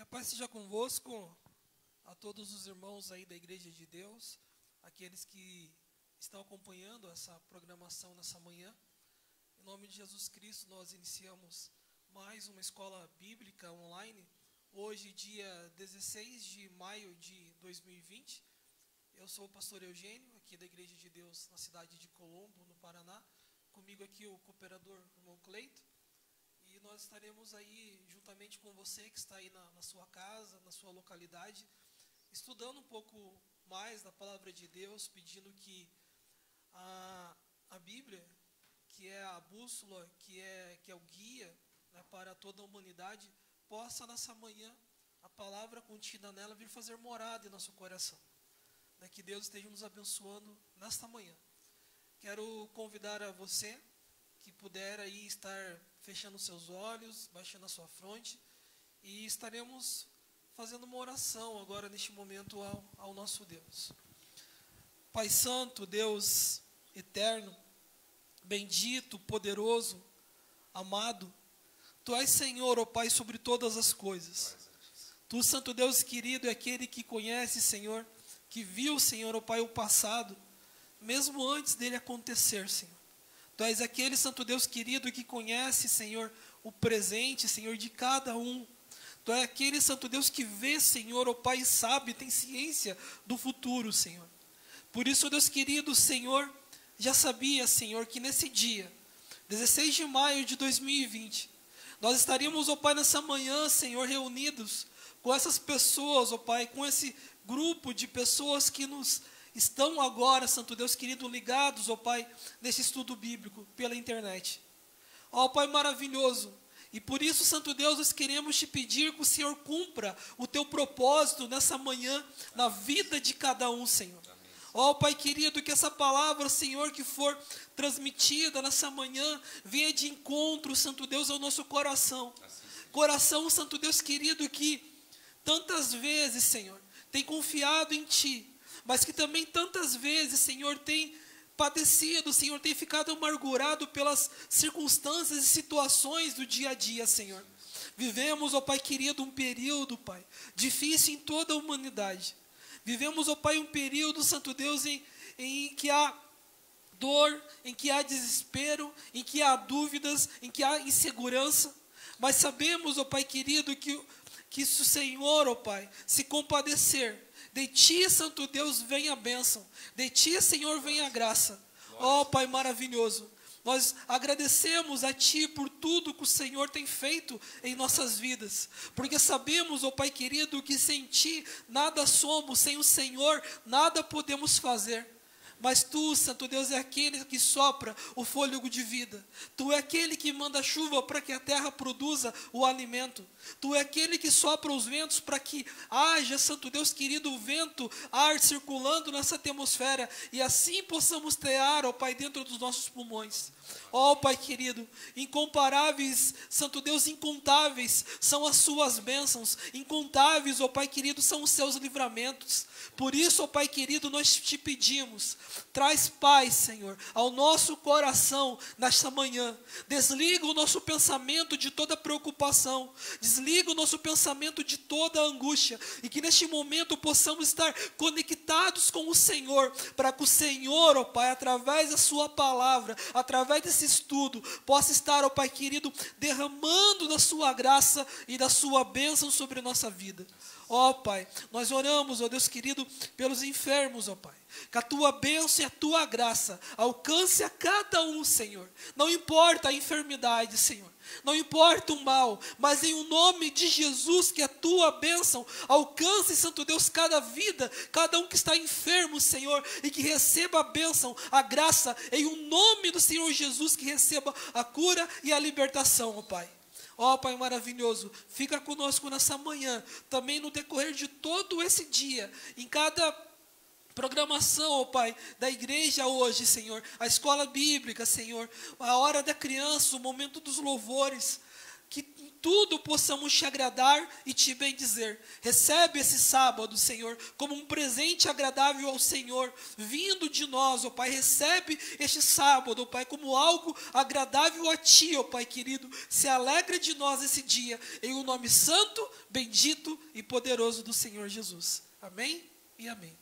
Paz seja convosco, a todos os irmãos aí da Igreja de Deus, aqueles que estão acompanhando essa programação nessa manhã. Em nome de Jesus Cristo, nós iniciamos mais uma escola bíblica online, hoje dia 16 de maio de 2020. Eu sou o pastor Eugênio, aqui da Igreja de Deus, na cidade de Colombo, no Paraná. Comigo aqui o cooperador, o irmão Cleito. E nós estaremos aí, juntamente com você que está aí na sua casa, na sua localidade, estudando um pouco mais da palavra de Deus, pedindo que a Bíblia, que é a bússola, que é o guia, né, para toda a humanidade, possa nessa manhã, a palavra contida nela, vir fazer morada em nosso coração. Né, que Deus esteja nos abençoando nesta manhã. Quero convidar a você que puder aí estar fechando seus olhos, baixando a sua fronte, e estaremos fazendo uma oração agora neste momento ao nosso Deus. Pai Santo, Deus eterno, bendito, poderoso, amado, Tu és Senhor, ó Pai, sobre todas as coisas. Tu, Santo Deus querido, é aquele que conhece, Senhor, que viu, Senhor, ó Pai, o passado, mesmo antes dele acontecer, Senhor. Tu és aquele, Santo Deus querido, que conhece, Senhor, o presente, Senhor, de cada um. Tu és aquele, Santo Deus, que vê, Senhor, ó Pai, sabe, tem ciência do futuro, Senhor. Por isso, Deus querido, Senhor, já sabia, Senhor, que nesse dia, 16 de maio de 2020, nós estaríamos, ó Pai, nessa manhã, Senhor, reunidos com essas pessoas, ó Pai, com esse grupo de pessoas que nos estão agora, Santo Deus querido, ligados, ó Pai, nesse estudo bíblico pela internet. Ó Pai maravilhoso, e por isso, Santo Deus, nós queremos te pedir que o Senhor cumpra o teu propósito nessa manhã, na vida de cada um, Senhor. Ó Pai querido, que essa palavra, Senhor, que for transmitida nessa manhã, venha de encontro, Santo Deus, ao nosso coração. Coração, Santo Deus querido, que tantas vezes, Senhor, tem confiado em Ti, mas que também tantas vezes, Senhor, tem padecido, Senhor, tem ficado amargurado pelas circunstâncias e situações do dia a dia, Senhor. Vivemos, ó Pai querido, um período, Pai, difícil em toda a humanidade. Vivemos, ó Pai, um período, Santo Deus, em que há dor, em que há desespero, em que há dúvidas, em que há insegurança. Mas sabemos, ó Pai querido, que se o Senhor, ó Pai, se compadecer, de Ti, Santo Deus, vem a bênção. De Ti, Senhor, vem a graça. Ó Pai maravilhoso, nós agradecemos a Ti por tudo que o Senhor tem feito em nossas vidas. Porque sabemos, ó Pai querido, que sem Ti nada somos, sem o Senhor nada podemos fazer. Mas Tu, Santo Deus, é aquele que sopra o fôlego de vida. Tu é aquele que manda chuva para que a terra produza o alimento. Tu é aquele que sopra os ventos para que haja, Santo Deus querido, o vento, ar circulando nessa atmosfera. E assim possamos ter ar, ó Pai, dentro dos nossos pulmões. Ó Pai querido, incomparáveis, Santo Deus, incontáveis são as Suas bênçãos. Incontáveis, ó Pai querido, são os Seus livramentos. Por isso, ó Pai querido, nós te pedimos, traz paz, Senhor, ao nosso coração nesta manhã. Desliga o nosso pensamento de toda preocupação, desliga o nosso pensamento de toda angústia, e que neste momento possamos estar conectados com o Senhor, para que o Senhor, ó Pai, através da Sua palavra, através desse estudo, possa estar, ó Pai querido, derramando da Sua graça e da Sua bênção sobre a nossa vida. Ó Pai, nós oramos, ó Deus querido, pelos enfermos, ó Pai. Que a Tua bênção e a Tua graça alcance a cada um, Senhor. Não importa a enfermidade, Senhor. Não importa o mal, mas em o nome de Jesus, que a Tua bênção alcance, Santo Deus, cada vida, cada um que está enfermo, Senhor, e que receba a bênção, a graça, em o nome do Senhor Jesus, que receba a cura e a libertação, ó Pai. Ó Pai maravilhoso, fica conosco nessa manhã, também no decorrer de todo esse dia, em cada programação, ó Pai, da igreja hoje, Senhor, a escola bíblica, Senhor, a hora da criança, o momento dos louvores, que em tudo possamos te agradar e te bendizer. Recebe esse sábado, Senhor, como um presente agradável ao Senhor, vindo de nós, ó Pai. Recebe este sábado, ó Pai, como algo agradável a Ti, ó Pai querido. Se alegra de nós esse dia, em o nome santo, bendito e poderoso do Senhor Jesus. Amém e amém.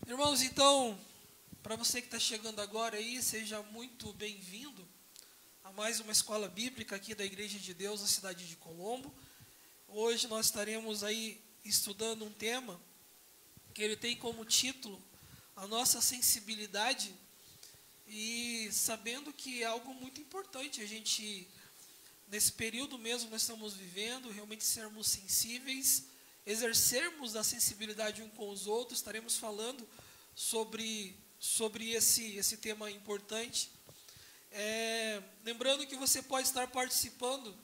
Irmãos, então, para você que está chegando agora aí, seja muito bem-vindo a mais uma escola bíblica aqui da Igreja de Deus, na cidade de Colombo. Hoje nós estaremos aí estudando um tema que ele tem como título a nossa sensibilidade, e sabendo que é algo muito importante a gente, nesse período mesmo nós estamos vivendo, realmente sermos sensíveis, exercermos a sensibilidade um com os outros. Estaremos falando sobre esse tema importante. Lembrando que você pode estar participando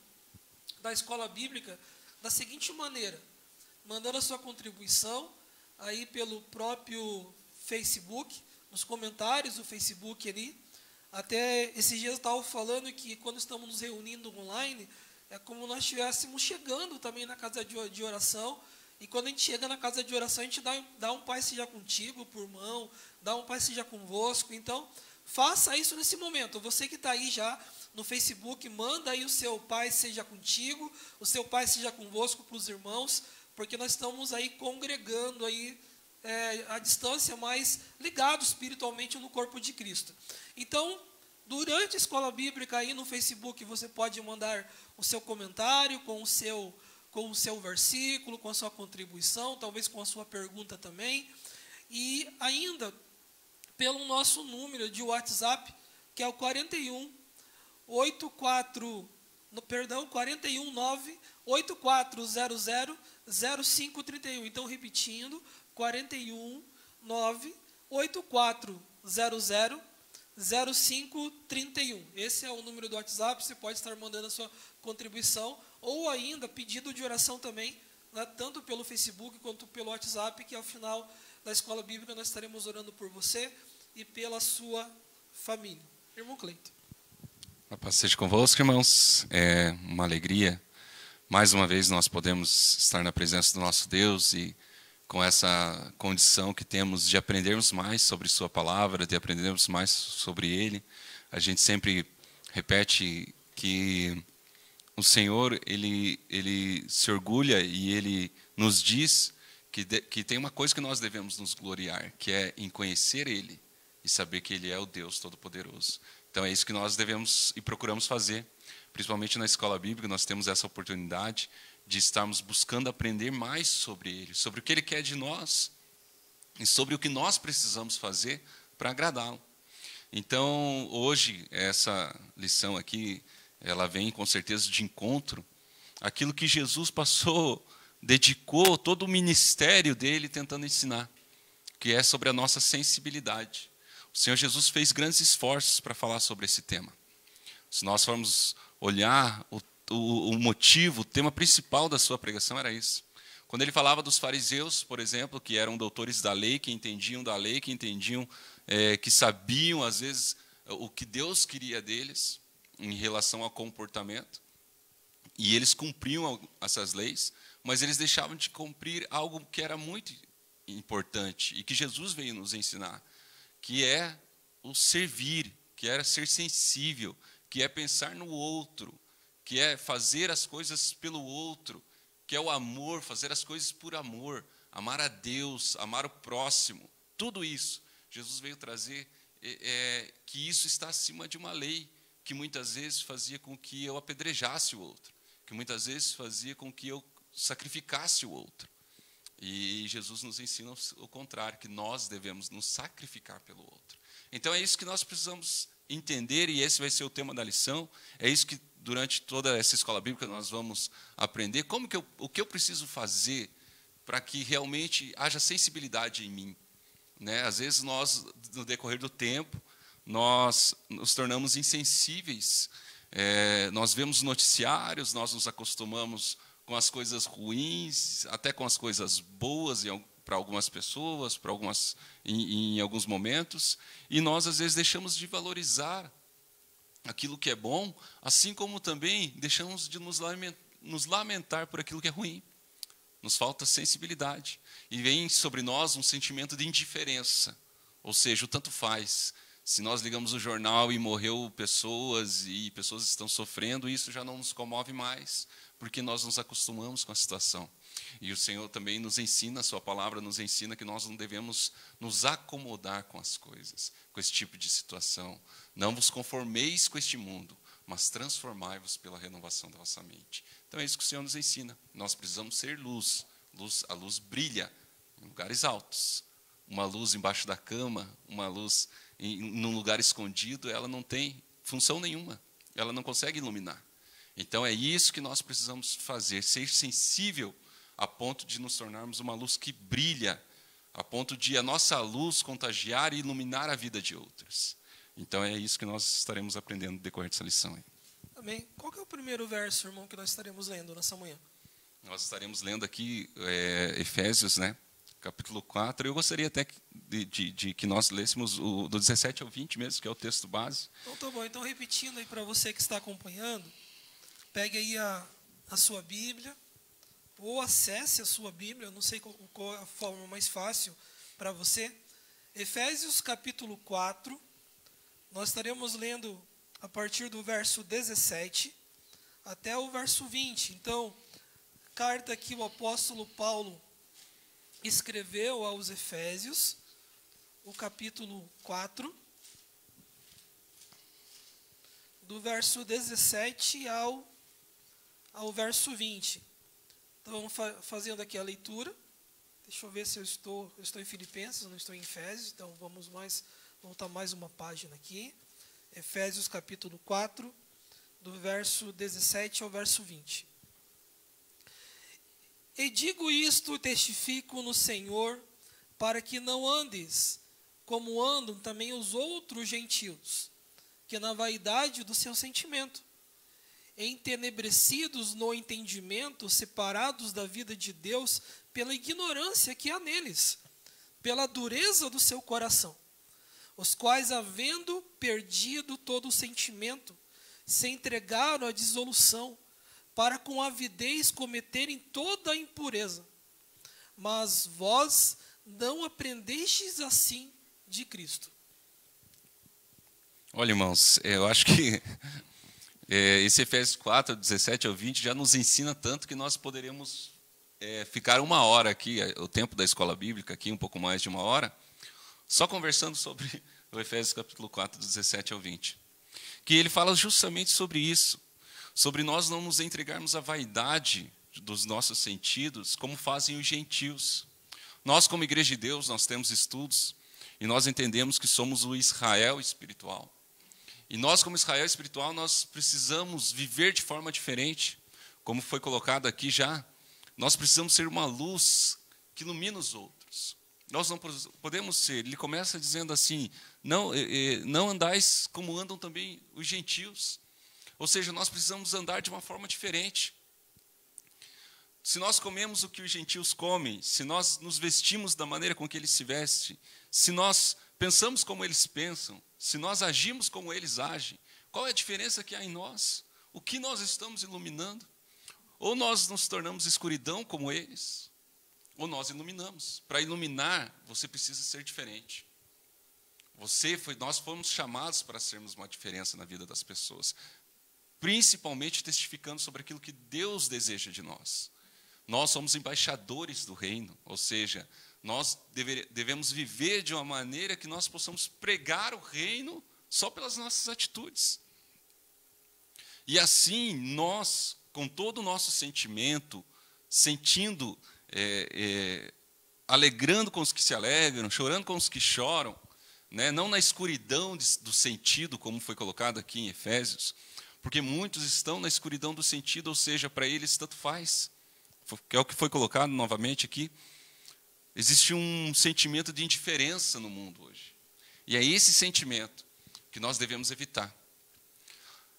da escola bíblica da seguinte maneira: mandando a sua contribuição aí pelo próprio Facebook, nos comentários do Facebook ali. Até esses dias eu estava falando que quando estamos nos reunindo online, é como nós estivéssemos chegando também na casa de oração. E quando a gente chega na casa de oração, a gente dá um Pai seja contigo, por mão, dá um Pai seja convosco. Então, faça isso nesse momento. Você que está aí já no Facebook, manda aí o seu Pai seja contigo, o seu Pai seja convosco para os irmãos, porque nós estamos aí congregando aí à distância, mas ligados espiritualmente no corpo de Cristo. Então, durante a escola bíblica aí no Facebook, você pode mandar o seu comentário com o seu versículo, com a sua contribuição, talvez com a sua pergunta também. E ainda pelo nosso número de WhatsApp, que é o 41 9 8400 0531. Então, repetindo, 41 9 8400 0531. Esse é o número do WhatsApp. Você pode estar mandando a sua contribuição, ou ainda pedido de oração também, né, tanto pelo Facebook quanto pelo WhatsApp, que ao final da escola bíblica nós estaremos orando por você e pela sua família. Irmão Cleito. A paz seja convosco, irmãos. É uma alegria. Mais uma vez nós podemos estar na presença do nosso Deus, e com essa condição que temos de aprendermos mais sobre Sua palavra, de aprendermos mais sobre Ele. A gente sempre repete que o Senhor, Ele se orgulha e Ele nos diz que tem uma coisa que nós devemos nos gloriar, que é em conhecer Ele e saber que Ele é o Deus Todo-Poderoso. Então é isso que nós devemos e procuramos fazer, principalmente na escola bíblica. Nós temos essa oportunidade de estarmos buscando aprender mais sobre Ele, sobre o que Ele quer de nós e sobre o que nós precisamos fazer para agradá-lo. Então, hoje, essa lição aqui, ela vem com certeza de encontro àquilo que Jesus dedicou todo o ministério dele tentando ensinar, que é sobre a nossa sensibilidade. O Senhor Jesus fez grandes esforços para falar sobre esse tema. Se nós formos olhar o motivo, o tema principal da sua pregação era isso. Quando ele falava dos fariseus, por exemplo, que eram doutores da lei, que entendiam da lei, que entendiam, que sabiam, às vezes, o que Deus queria deles em relação ao comportamento, e eles cumpriam essas leis, mas eles deixavam de cumprir algo que era muito importante e que Jesus veio nos ensinar, que é o servir, que era ser sensível, que é pensar no outro, que é fazer as coisas pelo outro, que é o amor, fazer as coisas por amor, amar a Deus, amar o próximo. Tudo isso, Jesus veio trazer que isso está acima de uma lei, que muitas vezes fazia com que eu apedrejasse o outro, que muitas vezes fazia com que eu sacrificasse o outro. E Jesus nos ensina o contrário, que nós devemos nos sacrificar pelo outro. Então é isso que nós precisamos entender, e esse vai ser o tema da lição. É isso que durante toda essa escola bíblica nós vamos aprender. O que eu preciso fazer para que realmente haja sensibilidade em mim, né? Às vezes nós, no decorrer do tempo, nós nos tornamos insensíveis. Nós vemos noticiários, nós nos acostumamos com as coisas ruins, até com as coisas boas para algumas pessoas, em alguns momentos, e nós às vezes deixamos de valorizar aquilo que é bom, assim como também deixamos de nos lamentar por aquilo que é ruim. Nos falta sensibilidade. E vem sobre nós um sentimento de indiferença. Ou seja, o tanto faz. Se nós ligamos o jornal e morreu pessoas e pessoas estão sofrendo, isso já não nos comove mais, porque nós nos acostumamos com a situação. E o Senhor também nos ensina, a sua palavra nos ensina que nós não devemos nos acomodar com as coisas, com esse tipo de situação. Não vos conformeis com este mundo, mas transformai-vos pela renovação da vossa mente. Então é isso que o Senhor nos ensina. Nós precisamos ser luz. A luz brilha em lugares altos. Uma luz embaixo da cama, uma luz num lugar escondido, ela não tem função nenhuma. Ela não consegue iluminar. Então é isso que nós precisamos fazer, ser sensível a ponto de nos tornarmos uma luz que brilha, a ponto de a nossa luz contagiar e iluminar a vida de outros. Então é isso que nós estaremos aprendendo no decorrer dessa lição aí. Amém. Qual que é o primeiro verso, irmão, que nós estaremos lendo nessa manhã? Nós estaremos lendo aqui Efésios, né, capítulo 4. Eu gostaria até de que nós lêssemos do 17 ao 20 mesmo, que é o texto base. Então tá bom. Então, repetindo aí para você que está acompanhando, pegue aí a sua Bíblia, ou acesse a sua Bíblia, eu não sei qual é a forma mais fácil para você. Efésios capítulo 4, nós estaremos lendo a partir do verso 17 até o verso 20. Então, carta que o apóstolo Paulo escreveu aos Efésios, o capítulo 4, do verso 17 ao verso 20. Então, fazendo aqui a leitura. Deixa eu ver se eu estou em Filipenses, não estou em Efésios. Então, vamos voltar mais uma página aqui. Efésios capítulo 4, do verso 17 ao verso 20. E digo isto, testifico no Senhor, para que não andes como andam também os outros gentios, que na vaidade do seu sentimento, entenebrecidos no entendimento, separados da vida de Deus pela ignorância que há neles, pela dureza do seu coração, os quais, havendo perdido todo o sentimento, se entregaram à dissolução, para com avidez cometerem toda a impureza. Mas vós não aprendestes assim de Cristo. Olha, irmãos, eu acho que esse Efésios 4, 17 ao 20, já nos ensina tanto que nós poderíamos ficar uma hora aqui, o tempo da escola bíblica aqui, um pouco mais de uma hora, só conversando sobre o Efésios capítulo 4, 17 ao 20. Que ele fala justamente sobre isso, sobre nós não nos entregarmos à vaidade dos nossos sentidos, como fazem os gentios. Nós, como Igreja de Deus, nós temos estudos, e nós entendemos que somos o Israel espiritual. E nós, como Israel espiritual, nós precisamos viver de forma diferente, como foi colocado aqui já. Nós precisamos ser uma luz que ilumina os outros. Nós não podemos ser, ele começa dizendo assim, não andais como andam também os gentios. Ou seja, nós precisamos andar de uma forma diferente. Se nós comemos o que os gentios comem, se nós nos vestimos da maneira com que eles se vestem, se nós pensamos como eles pensam, se nós agimos como eles agem, qual é a diferença que há em nós? O que nós estamos iluminando? Ou nós nos tornamos escuridão como eles, ou nós iluminamos. Para iluminar, você precisa ser diferente. Nós fomos chamados para sermos uma diferença na vida das pessoas, principalmente testificando sobre aquilo que Deus deseja de nós. Nós somos embaixadores do reino, ou seja, nós devemos viver de uma maneira que nós possamos pregar o reino só pelas nossas atitudes. E assim, nós, com todo o nosso sentimento, sentindo, alegrando com os que se alegram, chorando com os que choram, né? Não na escuridão do sentido, como foi colocado aqui em Efésios, porque muitos estão na escuridão do sentido, ou seja, para eles tanto faz. Que é o que foi colocado novamente aqui. Existe um sentimento de indiferença no mundo hoje. E é esse sentimento que nós devemos evitar.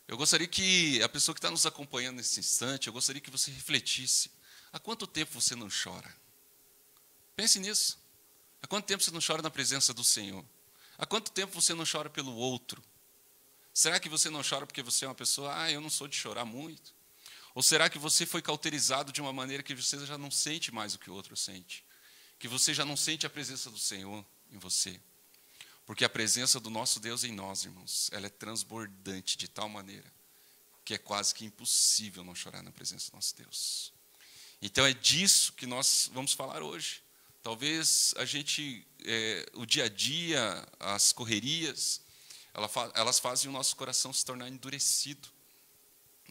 Eu gostaria que a pessoa que está nos acompanhando nesse instante, eu gostaria que você refletisse. Há quanto tempo você não chora? Pense nisso. Há quanto tempo você não chora na presença do Senhor? Há quanto tempo você não chora pelo outro? Será que você não chora porque você é uma pessoa, eu não sou de chorar muito? Ou será que você foi cauterizado de uma maneira que você já não sente mais o que o outro sente? Que você já não sente a presença do Senhor em você? Porque a presença do nosso Deus em nós, irmãos, ela é transbordante de tal maneira que é quase que impossível não chorar na presença do nosso Deus. Então é disso que nós vamos falar hoje. Talvez a gente, o dia a dia, as correrias, elas fazem o nosso coração se tornar endurecido.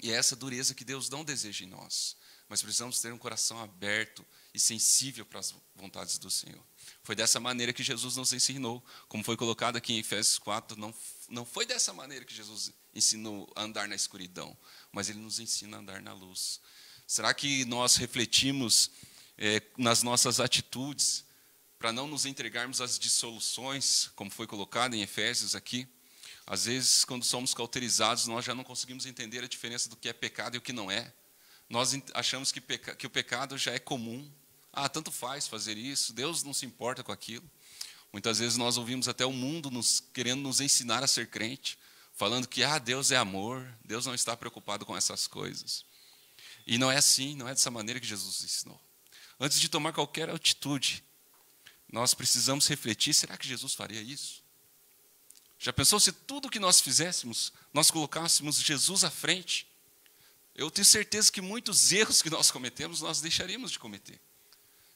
E é essa dureza que Deus não deseja em nós. Mas precisamos ter um coração aberto e sensível para as vontades do Senhor. Foi dessa maneira que Jesus nos ensinou. Como foi colocado aqui em Efésios 4, não foi dessa maneira que Jesus ensinou a andar na escuridão, mas Ele nos ensina a andar na luz. Será que nós refletimos nas nossas atitudes para não nos entregarmos às dissoluções, como foi colocado em Efésios aqui? Às vezes, quando somos cauterizados, nós já não conseguimos entender a diferença do que é pecado e o que não é. Nós achamos que o pecado já é comum. Tanto faz fazer isso, Deus não se importa com aquilo. Muitas vezes nós ouvimos até o mundo querendo nos ensinar a ser crente, falando que Deus é amor, Deus não está preocupado com essas coisas. E não é assim, não é dessa maneira que Jesus ensinou. Antes de tomar qualquer atitude, nós precisamos refletir, será que Jesus faria isso? Já pensou se tudo que nós fizéssemos, nós colocássemos Jesus à frente? Eu tenho certeza que muitos erros que nós cometemos, nós deixaríamos de cometer.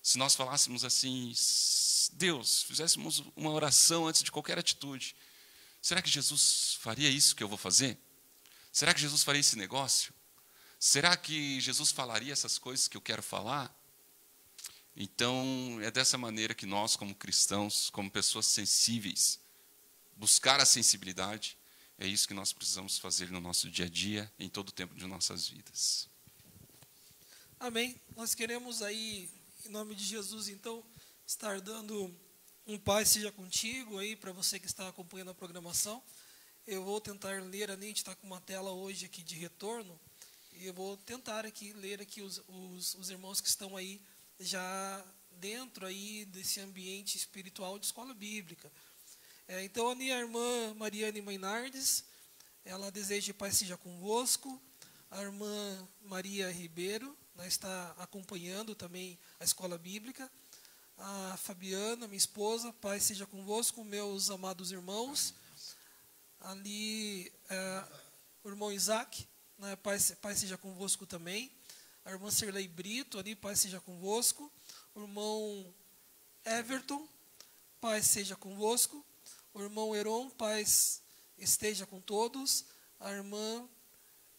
Se nós falássemos assim, Deus, fizéssemos uma oração antes de qualquer atitude, será que Jesus faria isso que eu vou fazer? Será que Jesus faria esse negócio? Será que Jesus falaria essas coisas que eu quero falar? Então, é dessa maneira que nós, como cristãos, como pessoas sensíveis, buscar a sensibilidade, é isso que nós precisamos fazer no nosso dia a dia, em todo o tempo de nossas vidas. Amém. Nós queremos aí, em nome de Jesus, então, estar dando um paz seja contigo aí, para você que está acompanhando a programação. Eu vou tentar ler, a gente está com uma tela hoje aqui de retorno, e eu vou tentar aqui ler aqui os irmãos que estão aí, já dentro aí desse ambiente espiritual de escola bíblica. Então, a minha irmã Mariane Mainardes, ela deseja paz seja convosco. A irmã Maria Ribeiro, está acompanhando também a escola bíblica. A Fabiana, minha esposa, paz seja convosco, meus amados irmãos. Ali, o irmão Isaac, paz seja convosco também. A irmã Serlei Brito, ali, paz seja convosco. O irmão Everton, paz seja convosco. O irmão Heron, paz esteja com todos. A irmã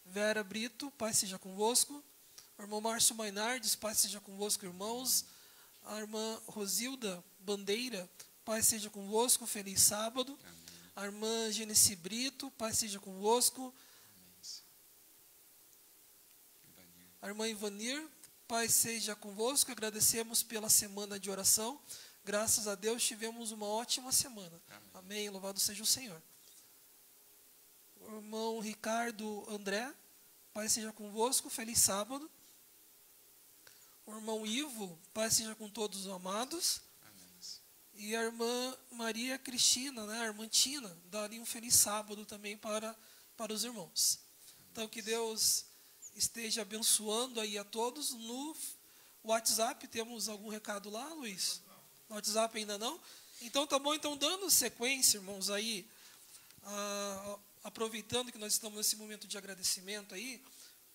Vera Brito, paz seja convosco. O irmão Márcio Mainardes, paz seja convosco, irmãos. A irmã Rosilda Bandeira, paz seja convosco, feliz sábado. Amém. A irmã Genesi Brito, paz seja convosco. A irmã Ivanir, paz seja convosco. Agradecemos pela semana de oração. Graças a Deus tivemos uma ótima semana. Amém. Louvado seja o Senhor. O irmão Ricardo André, paz seja convosco, feliz sábado. O irmão Ivo, paz seja com todos os amados. Amém. E a irmã Maria Cristina, a irmã Tina, dá-lhe um feliz sábado também para os irmãos. Então, que Deus esteja abençoando aí a todos. No WhatsApp, temos algum recado lá, Luiz? No WhatsApp ainda não? Então, tá bom. Então, dando sequência, irmãos, aí, aproveitando que nós estamos nesse momento de agradecimento aí,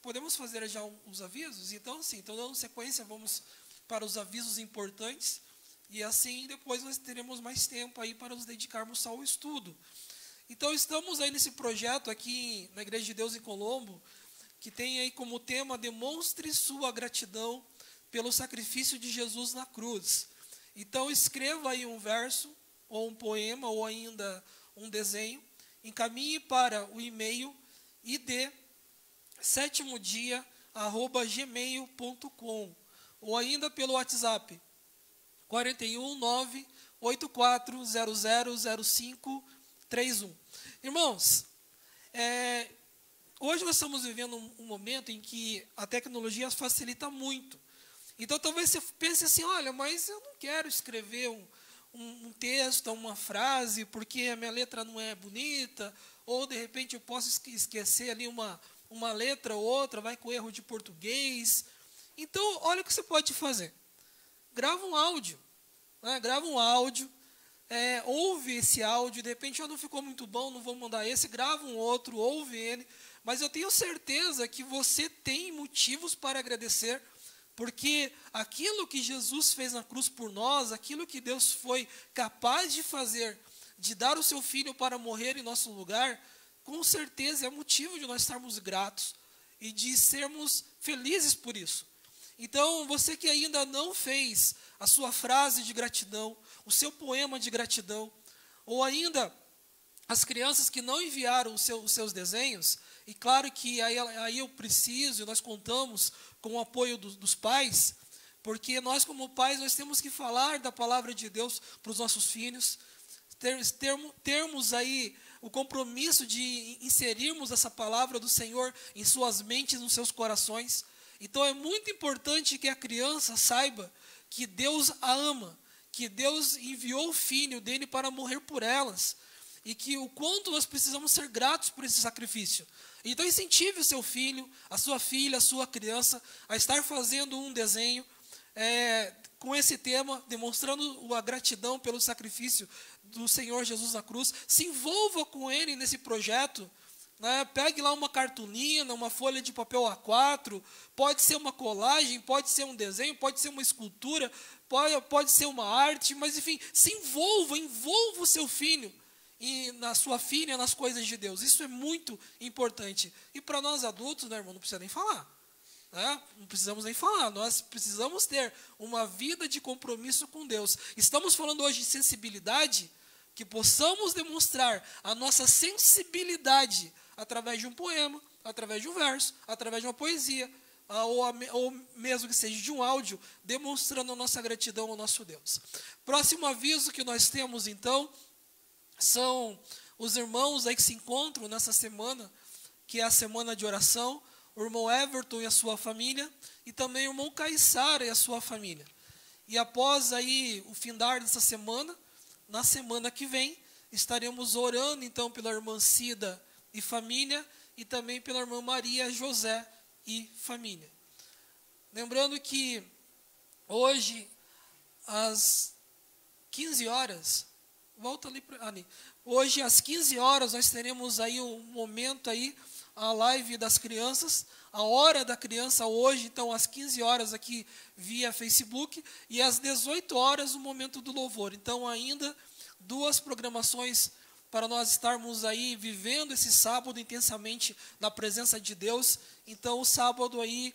podemos fazer já os avisos? Então, sim, então, dando sequência, vamos para os avisos importantes, e assim, depois nós teremos mais tempo aí para nos dedicarmos ao estudo. Então, estamos aí nesse projeto aqui na Igreja de Deus em Colombo, que tem aí como tema, demonstre sua gratidão pelo sacrifício de Jesus na cruz. Então, escreva aí um verso, ou um poema, ou ainda um desenho, encaminhe para o e-mail id7dia@gmail.com, ou ainda pelo WhatsApp 419-84000531. Irmãos, hoje nós estamos vivendo um momento em que a tecnologia facilita muito. Então, talvez você pense assim, olha, mas eu não quero escrever um texto, uma frase, porque a minha letra não é bonita, ou de repente eu posso esquecer ali uma letra ou outra, vai com erro de português. Então, olha o que você pode fazer. Grava um áudio, né? Grava um áudio, ouve esse áudio, de repente não ficou muito bom, não vou mandar esse, grava um outro, ouve ele, mas eu tenho certeza que você tem motivos para agradecer, porque aquilo que Jesus fez na cruz por nós, aquilo que Deus foi capaz de fazer, de dar o seu Filho para morrer em nosso lugar, com certeza é motivo de nós estarmos gratos e de sermos felizes por isso. Então, você que ainda não fez a sua frase de gratidão, o seu poema de gratidão, ou ainda as crianças que não enviaram os seus desenhos, e claro que aí eu preciso, e nós contamos com o apoio dos pais, porque nós como pais, nós temos que falar da palavra de Deus para os nossos filhos, termos aí o compromisso de inserirmos essa palavra do Senhor em suas mentes, nos seus corações. Então é muito importante que a criança saiba que Deus a ama, que Deus enviou o Filho dele para morrer por elas, e que o quanto nós precisamos ser gratos por esse sacrifício. Então incentive o seu filho, a sua filha, a sua criança a estar fazendo um desenho com esse tema, demonstrando a gratidão pelo sacrifício do Senhor Jesus na cruz. Se envolva com ele nesse projeto, né? Pegue lá uma cartolina, uma folha de papel A4, pode ser uma colagem, pode ser um desenho, pode ser uma escultura, pode ser uma arte, mas enfim, envolva o seu filho e na sua filha nas coisas de Deus. Isso é muito importante. E para nós adultos, né, irmão, não precisa nem falar. Né? Não precisamos nem falar. Nós precisamos ter uma vida de compromisso com Deus. Estamos falando hoje de sensibilidade, que possamos demonstrar a nossa sensibilidade através de um poema, através de um verso, através de uma poesia, ou mesmo que seja de um áudio, demonstrando a nossa gratidão ao nosso Deus. Próximo aviso que nós temos, então, são os irmãos aí que se encontram nessa semana, que é a semana de oração, o irmão Everton e a sua família, e também o irmão Caissara e a sua família. E após aí o findar dessa semana, na semana que vem, estaremos orando então pela irmã Cida e família, e também pela irmã Maria José e família. Lembrando que hoje, às 15 horas, volta ali. Hoje, às 15 horas, nós teremos aí um momento aí, a live das crianças, a hora da criança hoje, então, às 15 horas aqui via Facebook, e às 18 horas o momento do louvor. Então, ainda 2 programações para nós estarmos aí vivendo esse sábado intensamente na presença de Deus. Então, o sábado aí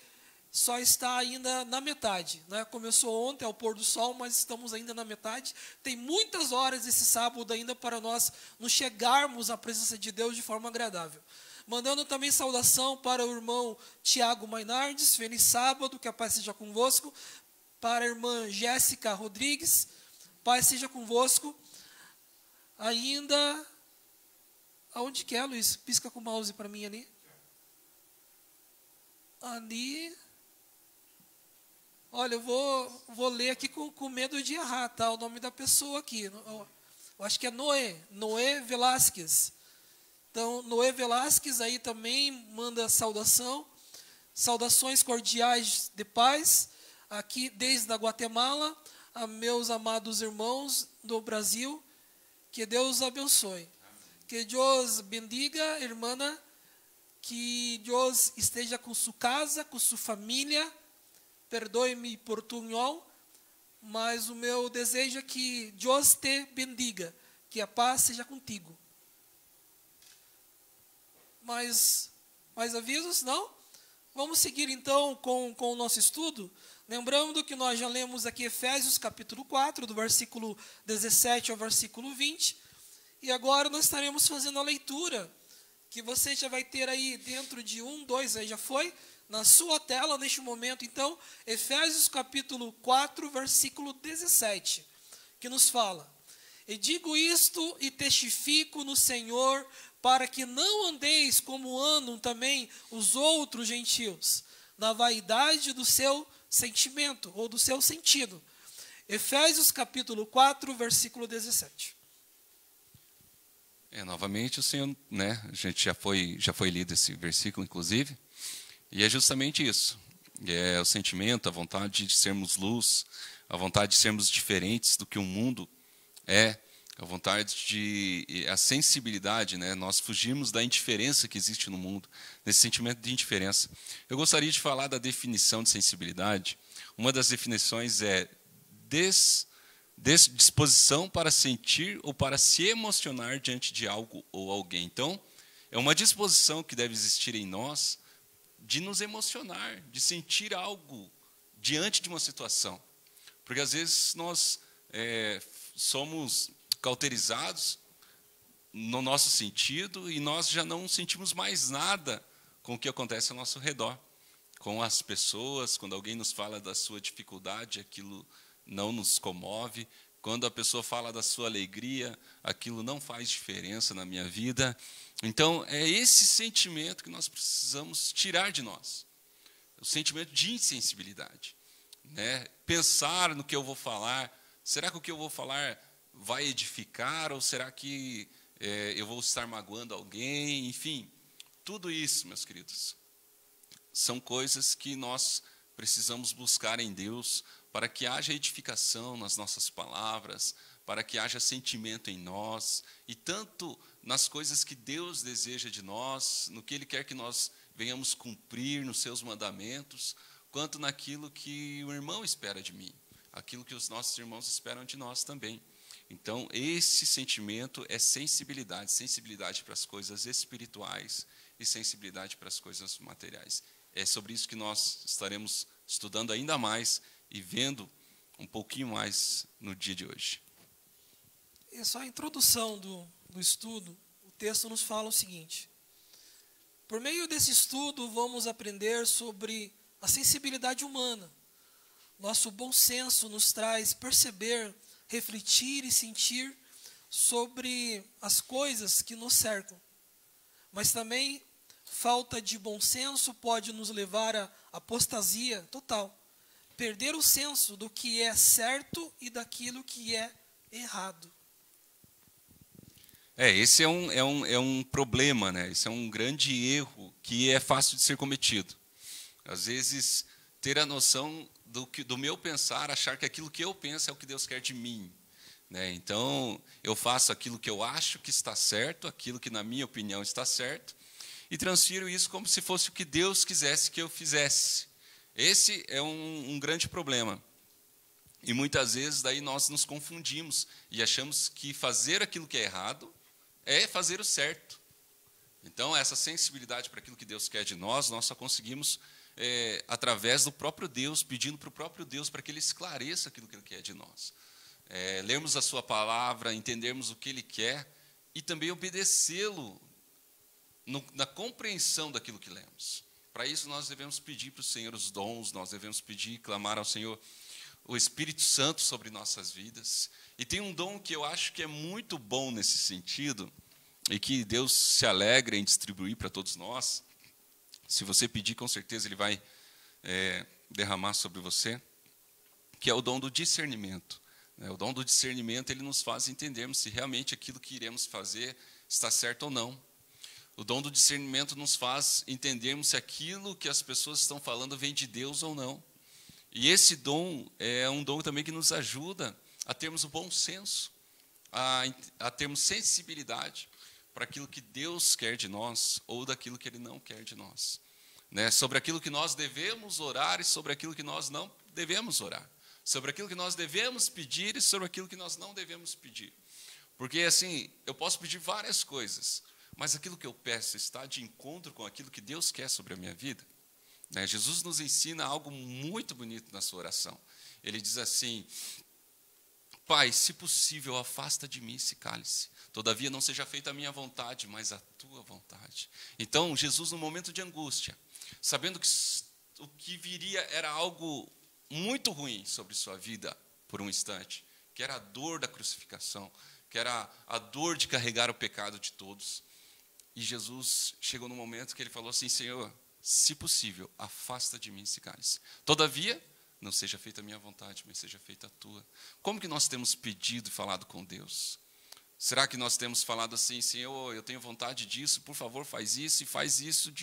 só está ainda na metade, né? Começou ontem ao pôr do sol, mas estamos ainda na metade. Tem muitas horas esse sábado ainda para nós nos chegarmos à presença de Deus de forma agradável. Mandando também saudação para o irmão Tiago Mainardes, feliz sábado, que a paz seja convosco. Para a irmã Jéssica Rodrigues, paz seja convosco. Ainda, aonde que é, Luiz? Pisca com o mouse para mim ali. Ali... Olha, eu vou ler aqui com medo de errar, tá? O nome da pessoa aqui. Eu acho que é Noé Velasquez. Então, Noé Velasquez aí também manda saudação. Saudações cordiais de paz, aqui desde a Guatemala, a meus amados irmãos do Brasil. Que Deus abençoe. Que Deus bendiga, irmã. Que Deus esteja com sua casa, com sua família. Perdoe-me por tunhol, mas o meu desejo é que Deus te bendiga, que a paz seja contigo. Mais avisos? Não? Vamos seguir então com o nosso estudo. Lembrando que nós já lemos aqui Efésios capítulo 4, do versículo 17 ao versículo 20. E agora nós estaremos fazendo a leitura, que você já vai ter aí dentro de 1, 2, aí já foi, na sua tela neste momento. Então, Efésios capítulo 4, versículo 17, que nos fala: E digo isto e testifico no Senhor, para que não andeis como andam também os outros gentios, na vaidade do seu sentimento, ou do seu sentido, Efésios capítulo 4, versículo 17. Novamente o Senhor, a gente já foi lido esse versículo, inclusive, e é justamente isso. É o sentimento, a vontade de sermos luz, a vontade de sermos diferentes do que o mundo é, a vontade a sensibilidade, nós fugimos da indiferença que existe no mundo, desse sentimento de indiferença. Eu gostaria de falar da definição de sensibilidade. Uma das definições é disposição para sentir ou para se emocionar diante de algo ou alguém. Então, é uma disposição que deve existir em nós de nos emocionar, de sentir algo diante de uma situação. Porque, às vezes, nós somos cauterizados no nosso sentido e nós já não sentimos mais nada com o que acontece ao nosso redor. Com as pessoas, quando alguém nos fala da sua dificuldade, aquilo não nos comove. Quando a pessoa fala da sua alegria, aquilo não faz diferença na minha vida. Então, é esse sentimento que nós precisamos tirar de nós. O sentimento de insensibilidade. Pensar no que eu vou falar. Será que o que eu vou falar vai edificar? Ou será que eu vou estar magoando alguém? Enfim, tudo isso, meus queridos, são coisas que nós precisamos buscar em Deus para que haja edificação nas nossas palavras, para que haja sentimento em nós, e tanto nas coisas que Deus deseja de nós, no que Ele quer que nós venhamos cumprir nos seus mandamentos, quanto naquilo que o irmão espera de mim, aquilo que os nossos irmãos esperam de nós também. Então, esse sentimento é sensibilidade, sensibilidade para as coisas espirituais e sensibilidade para as coisas materiais. É sobre isso que nós estaremos estudando ainda mais e vendo um pouquinho mais no dia de hoje. É só a introdução do estudo. O texto nos fala o seguinte: por meio desse estudo, vamos aprender sobre a sensibilidade humana. Nosso bom senso nos traz perceber, refletir e sentir sobre as coisas que nos cercam. Mas também falta de bom senso pode nos levar à apostasia total. Perder o senso do que é certo e daquilo que é errado. Esse é um problema, Esse é um grande erro que é fácil de ser cometido. Às vezes, ter a noção do meu pensar, achar que aquilo que eu penso é o que Deus quer de mim. Então, eu faço aquilo que eu acho que está certo, aquilo que, na minha opinião, está certo, e transfiro isso como se fosse o que Deus quisesse que eu fizesse. Esse é um grande problema. E muitas vezes daí nós nos confundimos e achamos que fazer aquilo que é errado é fazer o certo. Então, essa sensibilidade para aquilo que Deus quer de nós só conseguimos através do próprio Deus, pedindo para o próprio Deus para que Ele esclareça aquilo que Ele quer de nós. Lermos a sua palavra, entendermos o que Ele quer e também obedecê-lo na compreensão daquilo que lemos. Para isso, nós devemos pedir para o Senhor os dons, nós devemos pedir e clamar ao Senhor o Espírito Santo sobre nossas vidas. E tem um dom que eu acho que é muito bom nesse sentido, e que Deus se alegra em distribuir para todos nós. Se você pedir, com certeza Ele vai derramar sobre você, que é o dom do discernimento. O dom do discernimento, ele nos faz entendermos se realmente aquilo que iremos fazer está certo ou não. O dom do discernimento nos faz entendermos se aquilo que as pessoas estão falando vem de Deus ou não. E esse dom é um dom também que nos ajuda a termos o bom senso, a termos sensibilidade para aquilo que Deus quer de nós ou daquilo que Ele não quer de nós. Sobre aquilo que nós devemos orar e sobre aquilo que nós não devemos orar. Sobre aquilo que nós devemos pedir e sobre aquilo que nós não devemos pedir. Porque, assim, eu posso pedir várias coisas, mas aquilo que eu peço está de encontro com aquilo que Deus quer sobre a minha vida. Jesus nos ensina algo muito bonito na sua oração. Ele diz assim: Pai, se possível, afasta de mim esse cálice. Todavia não seja feita a minha vontade, mas a tua vontade. Então, Jesus, no momento de angústia, sabendo que o que viria era algo muito ruim sobre sua vida por um instante, que era a dor da crucificação, que era a dor de carregar o pecado de todos. E Jesus chegou no momento que ele falou assim: Senhor, se possível, afasta de mim esse cálice. Todavia, não seja feita a minha vontade, mas seja feita a tua. Como que nós temos pedido e falado com Deus? Será que nós temos falado assim, Senhor, eu tenho vontade disso, por favor, faz isso, e faz isso,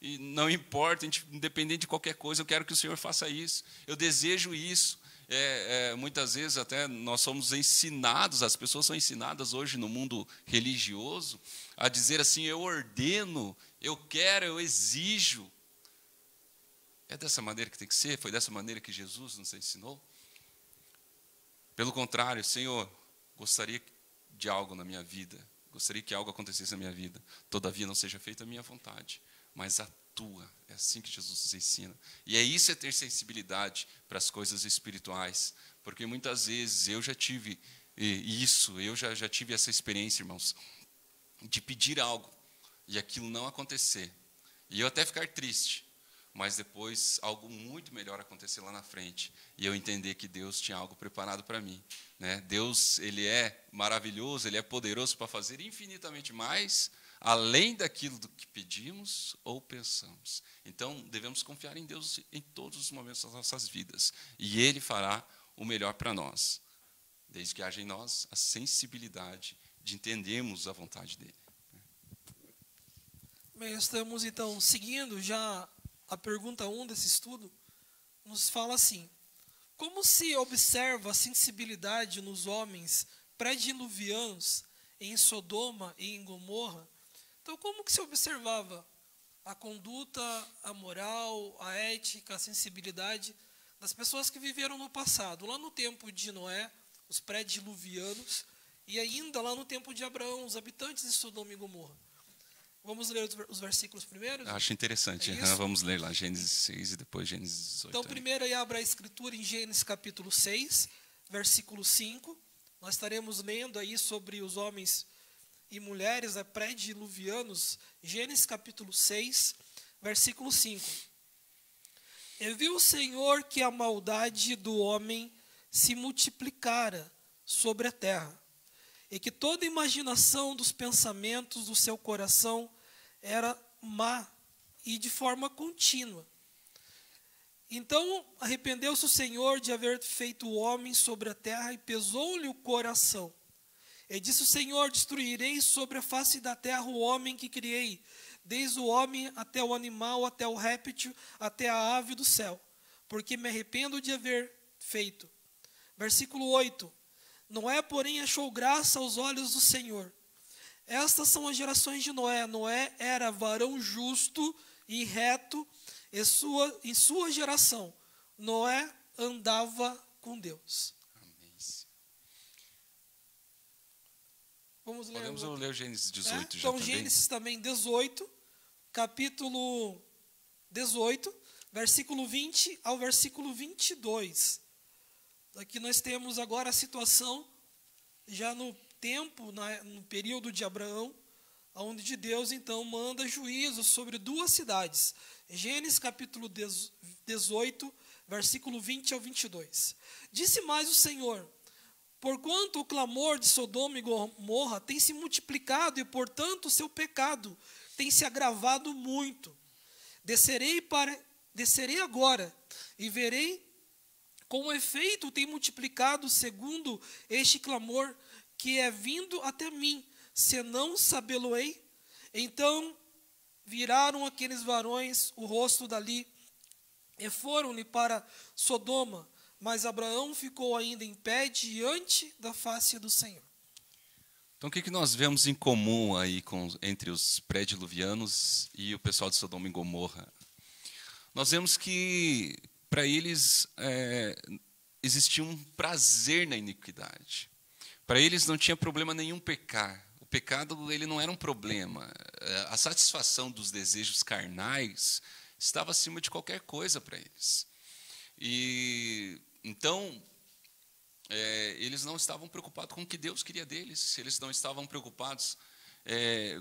e não importa, independente de qualquer coisa, eu quero que o Senhor faça isso, eu desejo isso. Muitas vezes até nós somos ensinados, as pessoas são ensinadas hoje no mundo religioso, a dizer assim, eu ordeno, eu quero, eu exijo. É dessa maneira que tem que ser? Foi dessa maneira que Jesus nos ensinou? Pelo contrário, Senhor, gostaria de algo na minha vida, gostaria que algo acontecesse na minha vida, todavia não seja feita a minha vontade, mas a tua. É assim que Jesus nos ensina. E isso é ter sensibilidade para as coisas espirituais, porque muitas vezes eu já tive isso, eu já tive essa experiência, irmãos, de pedir algo e aquilo não acontecer, e eu até ficar triste, mas depois algo muito melhor acontecer lá na frente, e eu entender que Deus tinha algo preparado para mim, né? Deus, Ele é maravilhoso, Ele é poderoso para fazer infinitamente mais, além daquilo do que pedimos ou pensamos. Então, devemos confiar em Deus em todos os momentos das nossas vidas, e Ele fará o melhor para nós, desde que haja em nós a sensibilidade de entendermos a vontade dEle. Bem, estamos então seguindo já a pergunta 1 desse estudo, nos fala assim: como se observa a sensibilidade nos homens pré-diluvianos em Sodoma e em Gomorra? Então, como que se observava a conduta, a moral, a ética, a sensibilidade das pessoas que viveram no passado, lá no tempo de Noé, os pré-diluvianos, e ainda lá no tempo de Abraão, os habitantes de Sodoma e Gomorra? Vamos ler os versículos primeiros? Acho interessante. Vamos ler lá Gênesis 6 e depois Gênesis 18. Então, primeiro aí abra a escritura em Gênesis capítulo 6, versículo 5. Nós estaremos lendo aí sobre os homens e mulheres pré-diluvianos. Gênesis capítulo 6, versículo 5. E viu o Senhor que a maldade do homem se multiplicara sobre a terra, e que toda imaginação dos pensamentos do seu coração era má e de forma contínua. Então arrependeu-se o Senhor de haver feito o homem sobre a terra e pesou-lhe o coração. E disse o Senhor: destruirei sobre a face da terra o homem que criei, desde o homem até o animal, até o réptil, até a ave do céu, porque me arrependo de haver feito. Versículo 8. Noé, porém, achou graça aos olhos do Senhor. Estas são as gerações de Noé. Noé era varão justo e reto, em sua geração Noé andava com Deus. Amém. Podemos ler Gênesis 18 então, também? Gênesis também 18, capítulo 18, versículo 20 ao versículo 22. Aqui nós temos agora a situação, já no tempo, no período de Abraão, onde Deus então manda juízo sobre duas cidades. Gênesis capítulo 18, versículo 20 ao 22. Disse mais o Senhor: porquanto o clamor de Sodoma e Gomorra tem se multiplicado e, portanto, o seu pecado tem se agravado muito. Descerei agora e verei com efeito tem multiplicado segundo este clamor que é vindo até mim, senão sabê-lo-ei. Então viraram aqueles varões o rosto dali e foram-lhe para Sodoma, mas Abraão ficou ainda em pé diante da face do Senhor. Então, o que nós vemos em comum aí entre os pré-diluvianos e o pessoal de Sodoma e Gomorra? Nós vemos que para eles existia um prazer na iniquidade. Para eles não tinha problema nenhum pecar. O pecado ele não era um problema. A satisfação dos desejos carnais estava acima de qualquer coisa para eles. E então eles não estavam preocupados com o que Deus queria deles. Eles não estavam preocupados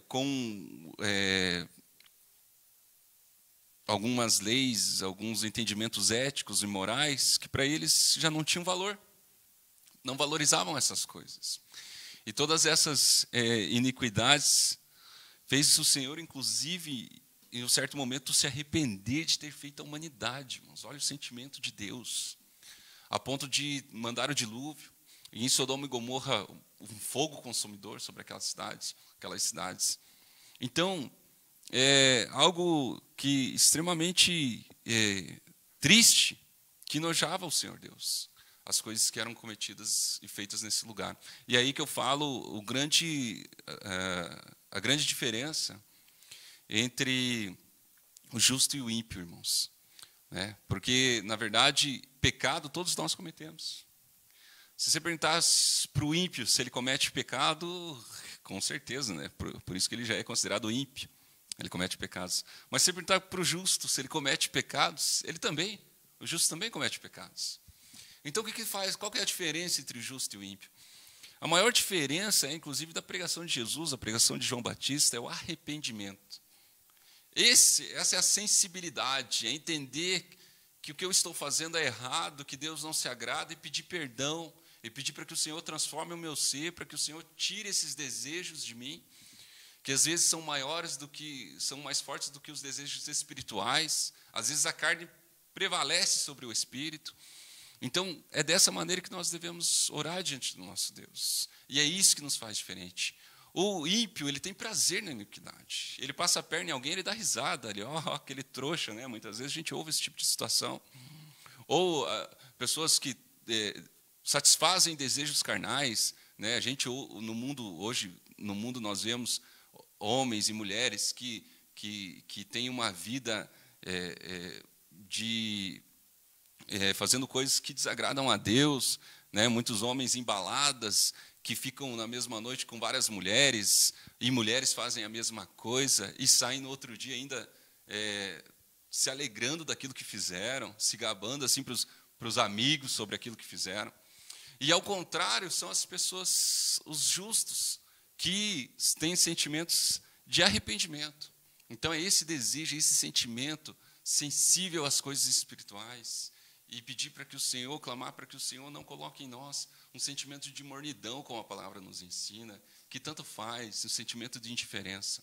com algumas leis, alguns entendimentos éticos e morais que para eles já não tinham valor, não valorizavam essas coisas. E todas essas iniquidades fez o Senhor, inclusive, em um certo momento, se arrepender de ter feito a humanidade. Irmãos. Olha o sentimento de Deus. a ponto de mandar o dilúvio. E em Sodoma e Gomorra, um fogo consumidor sobre aquelas cidades. Então, é algo que extremamente triste, que enojava o Senhor Deus, as coisas que eram cometidas e feitas nesse lugar. E aí que eu falo a grande diferença entre o justo e o ímpio, irmãos. Porque, na verdade, pecado todos nós cometemos. Se você perguntasse para o ímpio se ele comete pecado, com certeza, né? Por isso que ele já é considerado ímpio. Ele comete pecados. Mas se você perguntar para o justo se ele comete pecados, o justo também comete pecados. Então, o que faz? Qual que é a diferença entre o justo e o ímpio? A maior diferença, inclusive, da pregação de Jesus, a pregação de João Batista, é o arrependimento. Essa é a sensibilidade, é entender que o que eu estou fazendo é errado, que Deus não se agrada, e pedir perdão, e pedir para que o Senhor transforme o meu ser, para que o Senhor tire esses desejos de mim, que às vezes são mais fortes do que os desejos espirituais. Às vezes a carne prevalece sobre o espírito. Então, é dessa maneira que nós devemos orar diante do nosso Deus. E é isso que nos faz diferente. O ímpio, ele tem prazer na iniquidade. Ele passa a perna em alguém, ele dá risada ali, aquele trouxa, né? Muitas vezes a gente ouve esse tipo de situação. Ou pessoas que satisfazem desejos carnais, né? A gente no mundo nós vemos homens e mulheres que têm uma vida fazendo coisas que desagradam a Deus, né? Muitos homens em baladas que ficam na mesma noite com várias mulheres, e mulheres fazem a mesma coisa e saem no outro dia ainda se alegrando daquilo que fizeram, se gabando assim para os amigos sobre aquilo que fizeram. E ao contrário, são as pessoas, os justos, que têm sentimentos de arrependimento. Então é esse desejo, esse sentimento sensível às coisas espirituais, e pedir para que o Senhor, clamar para que o Senhor não coloque em nós um sentimento de mornidão, como a palavra nos ensina, que tanto faz, um sentimento de indiferença.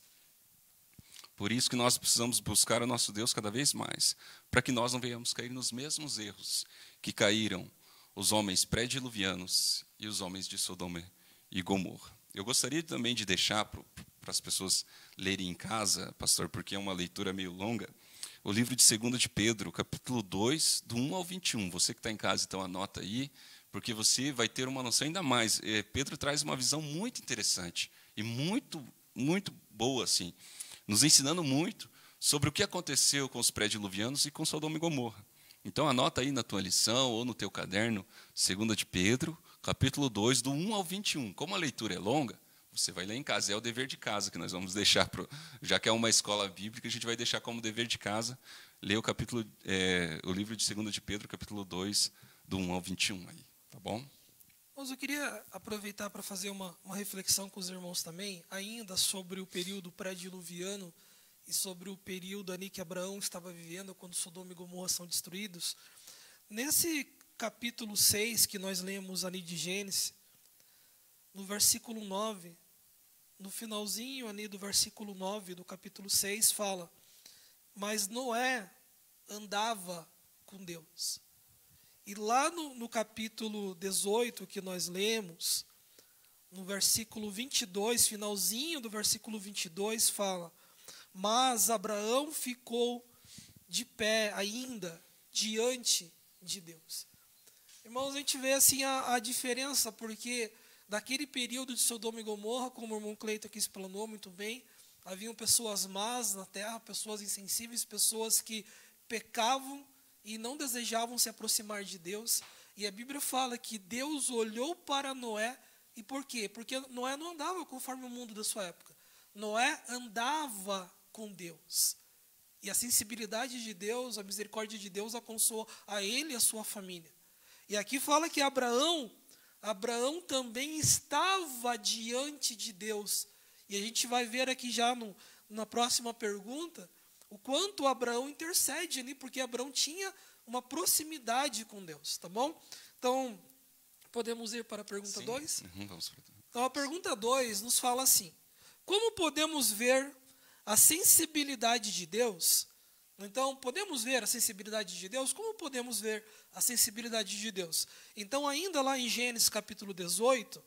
Por isso que nós precisamos buscar o nosso Deus cada vez mais, para que nós não venhamos cair nos mesmos erros que caíram os homens pré-diluvianos e os homens de Sodoma e Gomorra. Eu gostaria também de deixar para as pessoas lerem em casa, pastor, porque é uma leitura meio longa, o livro de 2 de Pedro, capítulo 2, do 1 ao 21. Você que está em casa, então anota aí, porque você vai ter uma noção ainda mais. Pedro traz uma visão muito interessante e muito, muito boa, assim, nos ensinando muito sobre o que aconteceu com os pré-diluvianos e com Sodoma e Gomorra. Então anota aí na tua lição ou no teu caderno, 2 de Pedro, capítulo 2, do 1 ao 21. Como a leitura é longa, você vai ler em casa, é o dever de casa que nós vamos deixar, já que é uma escola bíblica, a gente vai deixar como dever de casa, ler o livro de 2 de Pedro, capítulo 2, do 1 ao 21. Aí, tá bom? Mas eu queria aproveitar para fazer uma reflexão com os irmãos também, ainda sobre o período pré-diluviano e sobre o período ali que Abraão estava vivendo, quando Sodoma e Gomorra são destruídos. Nesse capítulo 6 que nós lemos ali de Gênesis, no versículo 9, no finalzinho ali do versículo 9 do capítulo 6, fala: mas Noé andava com Deus. E lá no capítulo 18 que nós lemos, no versículo 22, finalzinho do versículo 22, fala: mas Abraão ficou de pé ainda diante de Deus. Irmãos, a gente vê assim a diferença, porque daquele período de Sodoma e Gomorra, como o irmão Cleiton aqui explanou muito bem, haviam pessoas más na terra, pessoas insensíveis, pessoas que pecavam e não desejavam se aproximar de Deus. E a Bíblia fala que Deus olhou para Noé, e por quê? Porque Noé não andava conforme o mundo da sua época. Noé andava com Deus. E a sensibilidade de Deus, a misericórdia de Deus alcançou a ele e a sua família. E aqui fala que Abraão também estava diante de Deus. E a gente vai ver aqui já na próxima pergunta o quanto Abraão intercede ali, porque Abraão tinha uma proximidade com Deus, tá bom? Então, podemos ir para a pergunta 2? Vamos para a Então, a pergunta 2 nos fala assim: como podemos ver a sensibilidade de Deus Então, podemos ver a sensibilidade de Deus? Como podemos ver a sensibilidade de Deus? Então, ainda lá em Gênesis capítulo 18,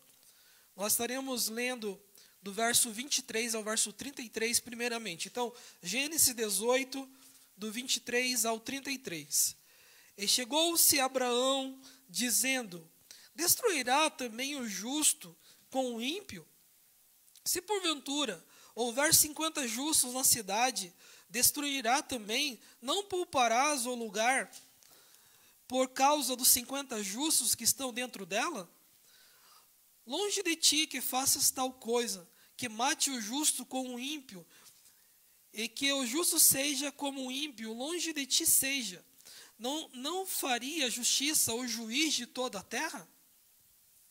nós estaremos lendo do verso 23 ao verso 33 primeiramente. Então, Gênesis 18, do 23 ao 33. E chegou-se Abraão, dizendo: destruirá também o justo com o ímpio? Se porventura houver 50 justos na cidade, destruirá também, não pouparás o lugar por causa dos 50 justos que estão dentro dela? Longe de ti que faças tal coisa, que mate o justo com o ímpio, e que o justo seja como o ímpio, longe de ti seja. Não faria justiça o juiz de toda a terra?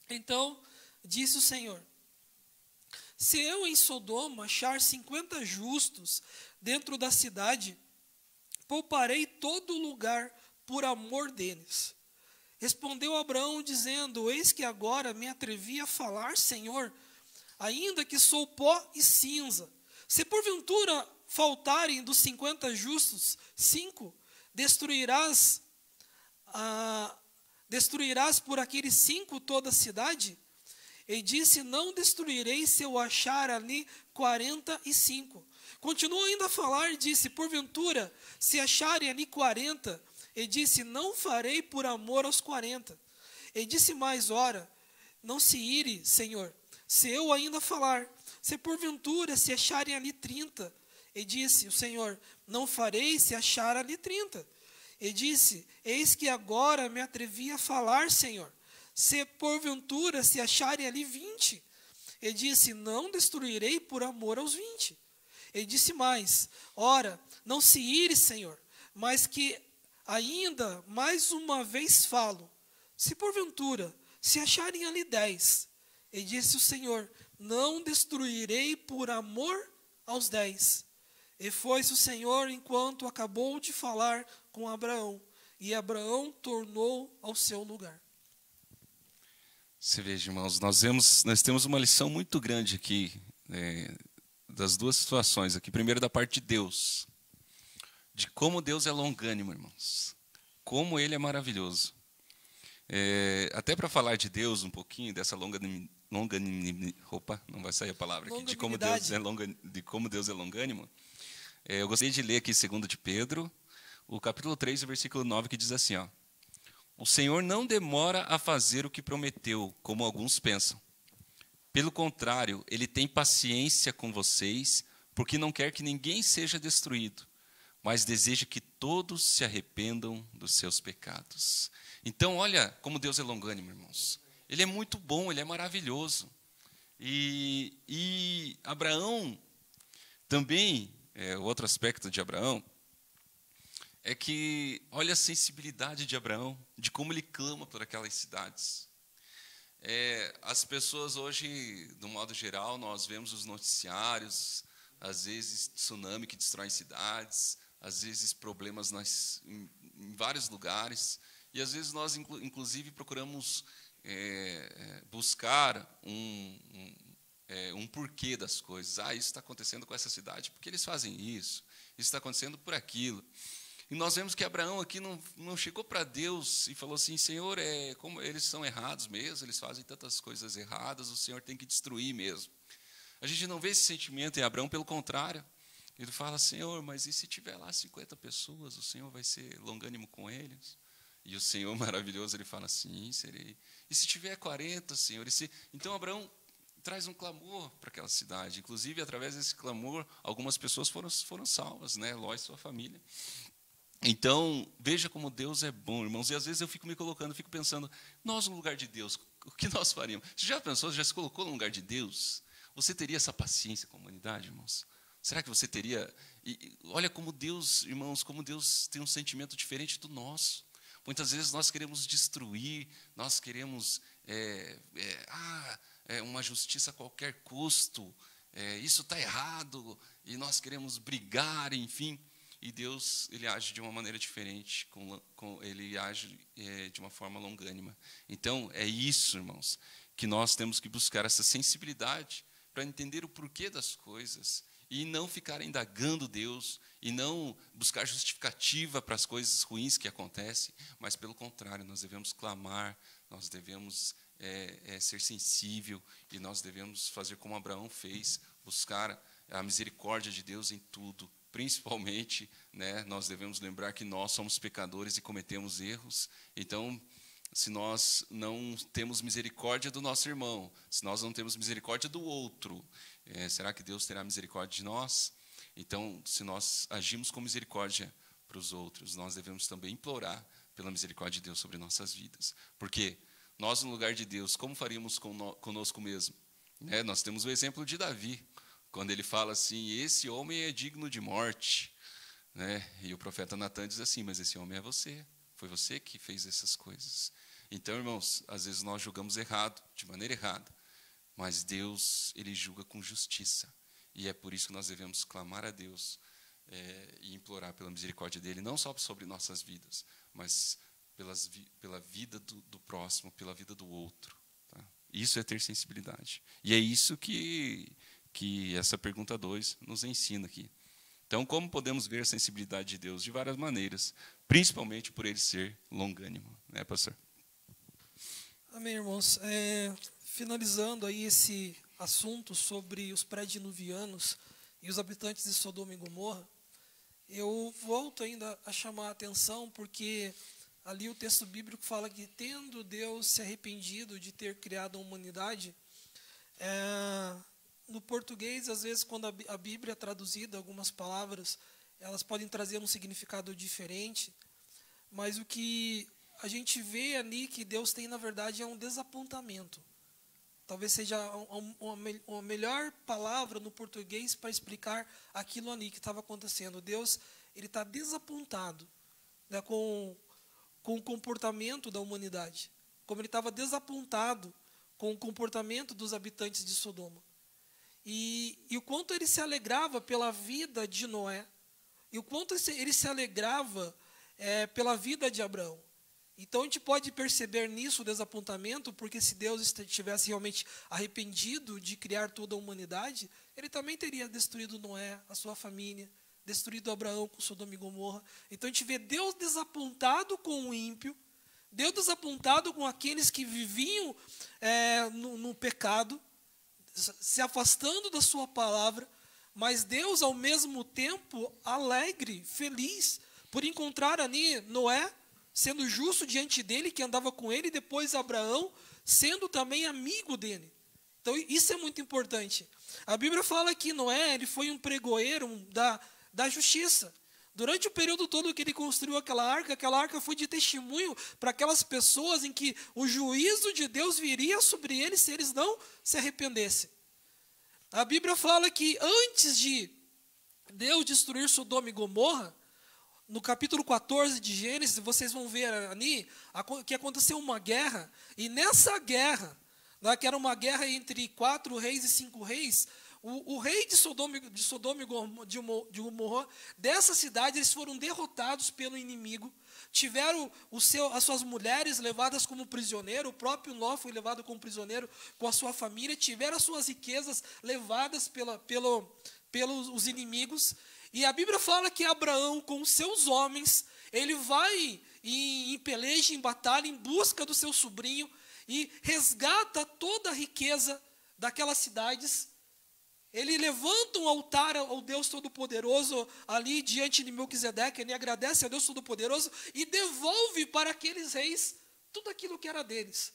Então disse o Senhor: se eu em Sodoma achar 50 justos dentro da cidade, pouparei todo o lugar por amor deles. Respondeu Abraão, dizendo: eis que agora me atrevi a falar, Senhor, ainda que sou pó e cinza. Se porventura faltarem dos 50 justos 5, destruirás por aqueles 5 toda a cidade? E disse: não destruirei se eu achar ali 45. Continuou ainda a falar, disse: porventura, se acharem ali 40, e disse: não farei por amor aos 40. E disse mais: ora, não se ire, Senhor, se eu ainda falar. Se porventura se acharem ali 30, e disse o Senhor: não farei se achar ali 30. E disse: eis que agora me atrevi a falar, Senhor, se porventura se acharem ali 20. E disse: não destruirei por amor aos 20. E disse mais: ora, não se ire, Senhor, mas que ainda mais uma vez falo, se porventura se acharem ali 10. E disse o Senhor: não destruirei por amor aos 10. E foi-se o Senhor enquanto acabou de falar com Abraão, e Abraão tornou ao seu lugar. Você veja, irmãos, nós temos uma lição muito grande aqui, das duas situações aqui. Primeiro, da parte de Deus, de como Deus é longânimo, irmãos, como Ele é maravilhoso. Até para falar de Deus um pouquinho, dessa longanimidade, não vai sair a palavra aqui, de como Deus é longânimo, eu gostaria de ler aqui 2 de Pedro, o capítulo 3, o versículo 9, que diz assim, ó: o Senhor não demora a fazer o que prometeu, como alguns pensam. Pelo contrário, Ele tem paciência com vocês, porque não quer que ninguém seja destruído, mas deseja que todos se arrependam dos seus pecados. Então, olha como Deus é longânimo, irmãos. Ele é muito bom, Ele é maravilhoso. E Abraão também, outro aspecto de Abraão, é que olha a sensibilidade de Abraão, de como ele clama por aquelas cidades. As pessoas hoje, de um modo geral, nós vemos os noticiários, às vezes tsunami que destrói cidades, às vezes problemas em vários lugares, e às vezes nós, inclusive, procuramos buscar um porquê das coisas. Isso está acontecendo com essa cidade, porque eles fazem isso está acontecendo por aquilo. E nós vemos que Abraão aqui não chegou para Deus e falou assim: Senhor, como eles são errados mesmo, eles fazem tantas coisas erradas, o Senhor tem que destruir mesmo. A gente não vê esse sentimento em Abraão, pelo contrário. Ele fala: Senhor, mas e se tiver lá 50 pessoas, o Senhor vai ser longânimo com eles? E o Senhor maravilhoso, ele fala: sim, serei. E se tiver 40, Senhor? Então Abraão traz um clamor para aquela cidade. Inclusive, através desse clamor, algumas pessoas foram salvas, né? Ló e sua família. Então, veja como Deus é bom, irmãos. E às vezes eu fico me colocando, fico pensando, nós no lugar de Deus, o que nós faríamos? Você já pensou, já se colocou no lugar de Deus? Você teria essa paciência com a humanidade, irmãos? Será que você teria? Olha como Deus, irmãos, como Deus tem um sentimento diferente do nosso. Muitas vezes nós queremos destruir, nós queremos uma justiça a qualquer custo, isso está errado, e nós queremos brigar, enfim. E Deus, ele age de uma maneira diferente, ele age de uma forma longânima. Então, é isso, irmãos, que nós temos que buscar, essa sensibilidade para entender o porquê das coisas e não ficar indagando Deus, e não buscar justificativa para as coisas ruins que acontecem, mas, pelo contrário, nós devemos clamar, nós devemos ser sensível, e nós devemos fazer como Abraão fez, buscar a misericórdia de Deus em tudo. Principalmente, né, nós devemos lembrar que nós somos pecadores e cometemos erros. Então, se nós não temos misericórdia do nosso irmão, se nós não temos misericórdia do outro, será que Deus terá misericórdia de nós? Então, se nós agimos com misericórdia para os outros, nós devemos também implorar pela misericórdia de Deus sobre nossas vidas. Porque nós, no lugar de Deus, como faríamos conosco mesmo? Nós temos o exemplo de Davi, quando ele fala assim, esse homem é digno de morte. E o profeta Natan diz assim, mas esse homem é você, foi você que fez essas coisas. Então, irmãos, às vezes nós julgamos errado, de maneira errada, mas Deus, ele julga com justiça. E é por isso que nós devemos clamar a Deus e implorar pela misericórdia dele, não só sobre nossas vidas, mas pela vida do próximo, pela vida do outro. Tá? Isso é ter sensibilidade. E é isso que essa pergunta 2 nos ensina aqui. Então, como podemos ver a sensibilidade de Deus? De várias maneiras, principalmente por ele ser longânimo. Né, pastor? Amém, irmãos. Finalizando aí esse assunto sobre os pré-diluvianos e os habitantes de Sodoma e Gomorra, eu volto ainda a chamar a atenção, porque ali o texto bíblico fala que, tendo Deus se arrependido de ter criado a humanidade, no português, às vezes, quando a Bíblia é traduzida, algumas palavras, elas podem trazer um significado diferente, mas o que a gente vê ali que Deus tem, na verdade, é um desapontamento. Talvez seja uma melhor palavra no português para explicar aquilo ali que estava acontecendo. Deus, ele está desapontado, né, com o comportamento da humanidade, como ele estava desapontado com o comportamento dos habitantes de Sodoma. E o quanto ele se alegrava pela vida de Noé, e o quanto ele se alegrava pela vida de Abraão. Então, a gente pode perceber nisso o desapontamento, porque se Deus estivesse realmente arrependido de criar toda a humanidade, ele também teria destruído Noé, a sua família, destruído Abraão com Sodoma e Gomorra. Então, a gente vê Deus desapontado com o ímpio, Deus desapontado com aqueles que viviam no pecado, se afastando da sua palavra, mas Deus, ao mesmo tempo, alegre, feliz, por encontrar ali Noé, sendo justo diante dele, que andava com ele, e depois Abraão, sendo também amigo dele. Então, isso é muito importante. A Bíblia fala que Noé, ele foi um pregoeiro da justiça. Durante o período todo que ele construiu aquela arca foi de testemunho para aquelas pessoas em que o juízo de Deus viria sobre eles se eles não se arrependessem. A Bíblia fala que antes de Deus destruir Sodoma e Gomorra, no capítulo 14 de Gênesis, vocês vão ver ali que aconteceu uma guerra, e nessa guerra, que era uma guerra entre 4 reis e 5 reis, o rei de Sodoma e Gomorra, dessa cidade, eles foram derrotados pelo inimigo, tiveram as suas mulheres levadas como prisioneiro, o próprio Ló foi levado como prisioneiro com a sua família, tiveram as suas riquezas levadas pelos inimigos. E a Bíblia fala que Abraão, com os seus homens, ele vai em peleja, em batalha, em busca do seu sobrinho, e resgata toda a riqueza daquelas cidades. Ele levanta um altar ao Deus Todo-Poderoso ali diante de Melquisedeque, ele agradece a Deus Todo-Poderoso e devolve para aqueles reis tudo aquilo que era deles.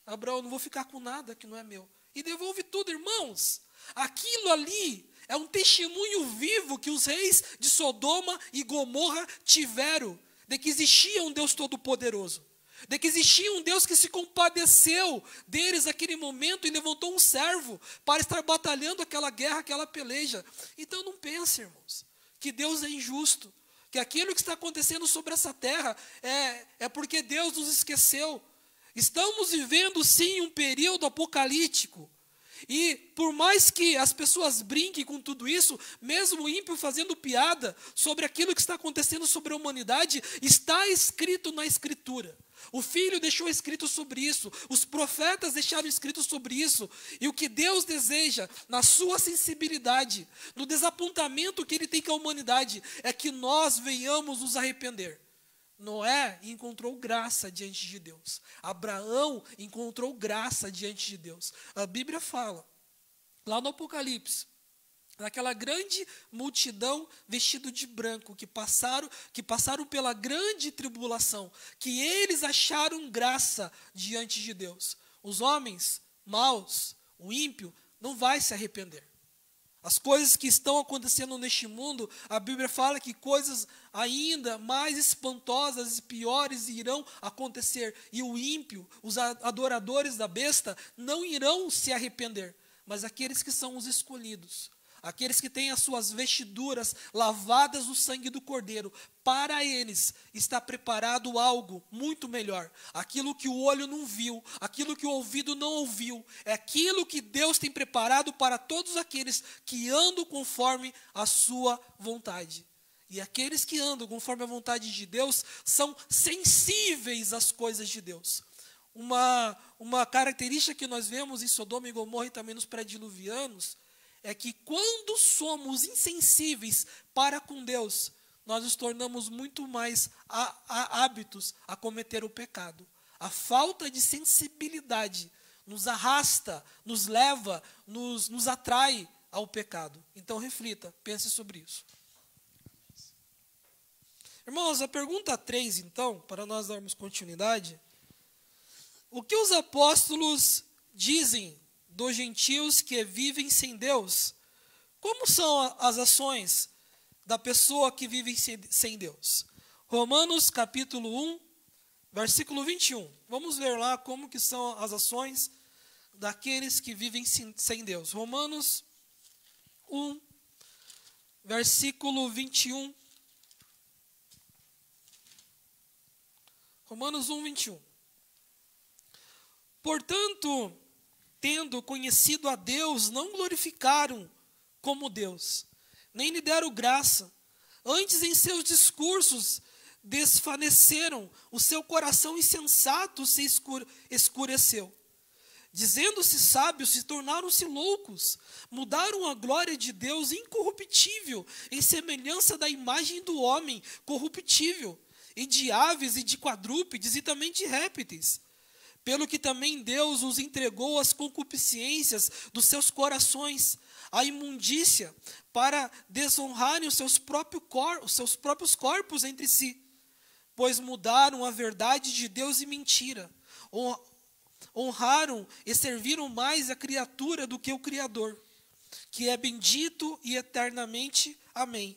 Abraão, não vou ficar com nada que não é meu. E devolve tudo, irmãos. Aquilo ali é um testemunho vivo que os reis de Sodoma e Gomorra tiveram, de que existia um Deus Todo-Poderoso, de que existia um Deus que se compadeceu deles naquele momento e levantou um servo para estar batalhando aquela guerra, aquela peleja. Então não pense, irmãos, que Deus é injusto, que aquilo que está acontecendo sobre essa terra é porque Deus nos esqueceu. Estamos vivendo sim um período apocalíptico, E por mais que as pessoas brinquem com tudo isso, mesmo o ímpio fazendo piada sobre aquilo que está acontecendo sobre a humanidade, está escrito na Escritura. O Filho deixou escrito sobre isso, os profetas deixaram escrito sobre isso, e o que Deus deseja, na sua sensibilidade, no desapontamento que Ele tem com a humanidade, é que nós venhamos nos arrepender. Noé encontrou graça diante de Deus. Abraão encontrou graça diante de Deus. A Bíblia fala, lá no Apocalipse, daquela grande multidão vestido de branco, que passaram pela grande tribulação, que eles acharam graça diante de Deus. Os homens maus, o ímpio, não vai se arrepender. As coisas que estão acontecendo neste mundo, a Bíblia fala que coisas ainda mais espantosas e piores irão acontecer. E o ímpio, os adoradores da besta, não irão se arrepender. Mas aqueles que são os escolhidos, aqueles que têm as suas vestiduras lavadas no sangue do Cordeiro, para eles está preparado algo muito melhor. Aquilo que o olho não viu, aquilo que o ouvido não ouviu, é aquilo que Deus tem preparado para todos aqueles que andam conforme a sua vontade. E aqueles que andam conforme a vontade de Deus são sensíveis às coisas de Deus. Uma característica que nós vemos em Sodoma e Gomorra e também nos pré-diluvianos é que quando somos insensíveis para com Deus, nós nos tornamos muito mais hábitos a cometer o pecado. A falta de sensibilidade nos arrasta, nos leva, nos atrai ao pecado. Então reflita, pense sobre isso. Irmãos, a pergunta 3, então, para nós darmos continuidade, o que os apóstolos dizem dos gentios que vivem sem Deus? Como são as ações da pessoa que vive sem Deus? Romanos capítulo 1, versículo 21. Vamos ver lá como que são as ações daqueles que vivem sem Deus. Romanos 1, versículo 21. Romanos 1, 21. Portanto, tendo conhecido a Deus, não glorificaram como Deus, nem lhe deram graça. Antes, em seus discursos, desfaneceram, o seu coração insensato se escureceu. Dizendo-se sábios, se tornaram-se loucos, mudaram a glória de Deus incorruptível, em semelhança da imagem do homem corruptível, e de aves e de quadrúpedes e também de répteis. Pelo que também Deus os entregou às concupiscências dos seus corações, à imundícia, para desonrarem os seus próprios corpos entre si, pois mudaram a verdade de Deus em mentira, honraram e serviram mais a criatura do que o Criador, que é bendito e eternamente. Amém.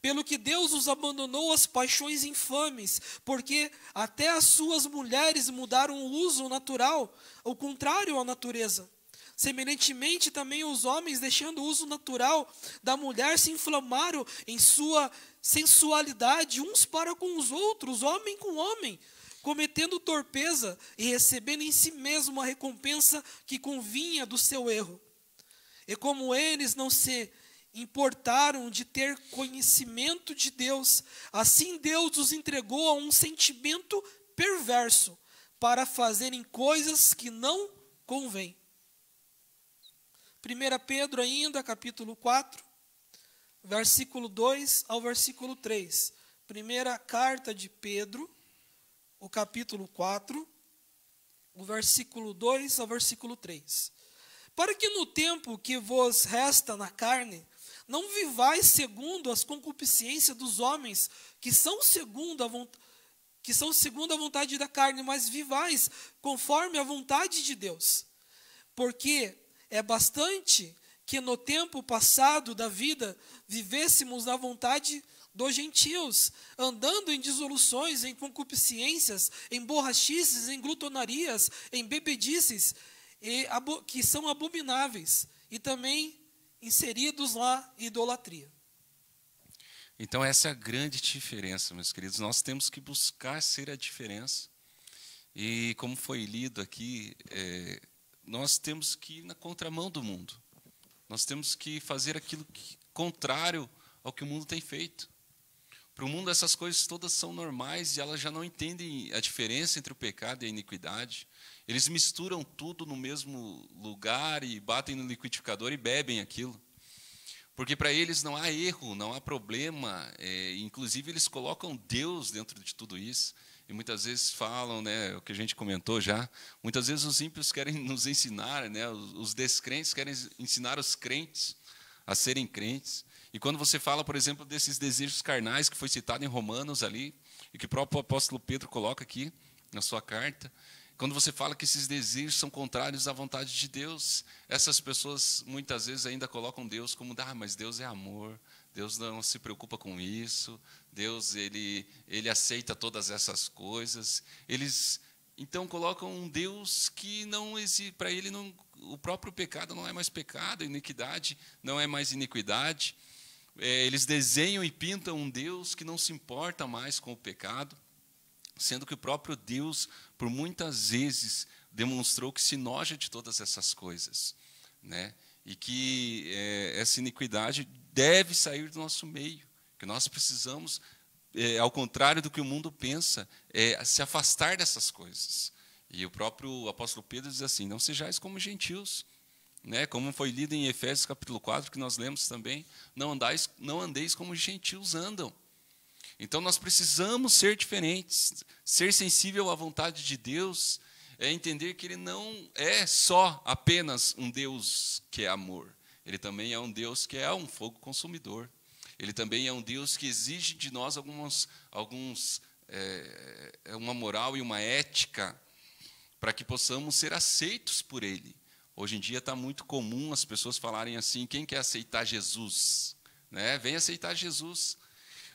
Pelo que Deus os abandonou às paixões infames, porque até as suas mulheres mudaram o uso natural, ao contrário à natureza. Semelhantemente, também os homens, deixando o uso natural da mulher, se inflamaram em sua sensualidade, uns para com os outros, homem com homem, cometendo torpeza e recebendo em si mesmo a recompensa que convinha do seu erro. E como eles não se importaram de ter conhecimento de Deus, assim Deus os entregou a um sentimento perverso para fazerem coisas que não convêm. 1 Pedro ainda, capítulo 4, versículo 2 ao versículo 3. Primeira carta de Pedro, o capítulo 4, o versículo 2 ao versículo 3. Para que no tempo que vos resta na carne, não vivais segundo as concupiscências dos homens, que são segundo a vontade da carne, mas vivais conforme a vontade de Deus. Porque é bastante que no tempo passado da vida vivêssemos na vontade dos gentios, andando em dissoluções, em concupiscências, em borrachices, em glutonarias, em bebedices, que são abomináveis, e também inseridos lá em idolatria. Então essa é a grande diferença, meus queridos. Nós temos que buscar ser a diferença. E como foi lido aqui, nós temos que ir na contramão do mundo. Nós temos que fazer aquilo contrário ao que o mundo tem feito. Para o mundo, essas coisas todas são normais e elas já não entendem a diferença entre o pecado e a iniquidade. Eles misturam tudo no mesmo lugar e batem no liquidificador e bebem aquilo. Porque para eles não há erro, não há problema. Inclusive, eles colocam Deus dentro de tudo isso. E muitas vezes falam, né, o que a gente comentou já, muitas vezes os ímpios querem nos ensinar, né, os descrentes querem ensinar os crentes a serem crentes. E quando você fala, por exemplo, desses desejos carnais que foi citado em Romanos ali, e que o próprio apóstolo Pedro coloca aqui na sua carta, quando você fala que esses desejos são contrários à vontade de Deus, essas pessoas muitas vezes ainda colocam Deus como, mas Deus é amor, Deus não se preocupa com isso, Deus ele aceita todas essas coisas. Eles então colocam um Deus que não existe, para ele não, o próprio pecado não é mais pecado, a iniquidade não é mais iniquidade. Eles desenham e pintam um Deus que não se importa mais com o pecado, sendo que o próprio Deus, por muitas vezes, demonstrou que se noja de todas essas coisas, né? E que essa iniquidade deve sair do nosso meio, que nós precisamos, ao contrário do que o mundo pensa, se afastar dessas coisas. E o próprio apóstolo Pedro diz assim, não sejais como gentios, né? Como foi lido em Efésios capítulo 4, que nós lemos também, não andeis como os gentios andam. Então nós precisamos ser diferentes, ser sensível à vontade de Deus, entender que Ele não é só apenas um Deus que é amor, Ele também é um Deus que é um fogo consumidor. Ele também é um Deus que exige de nós uma moral e uma ética para que possamos ser aceitos por Ele. Hoje em dia está muito comum as pessoas falarem assim, quem quer aceitar Jesus? Né? Vem aceitar Jesus.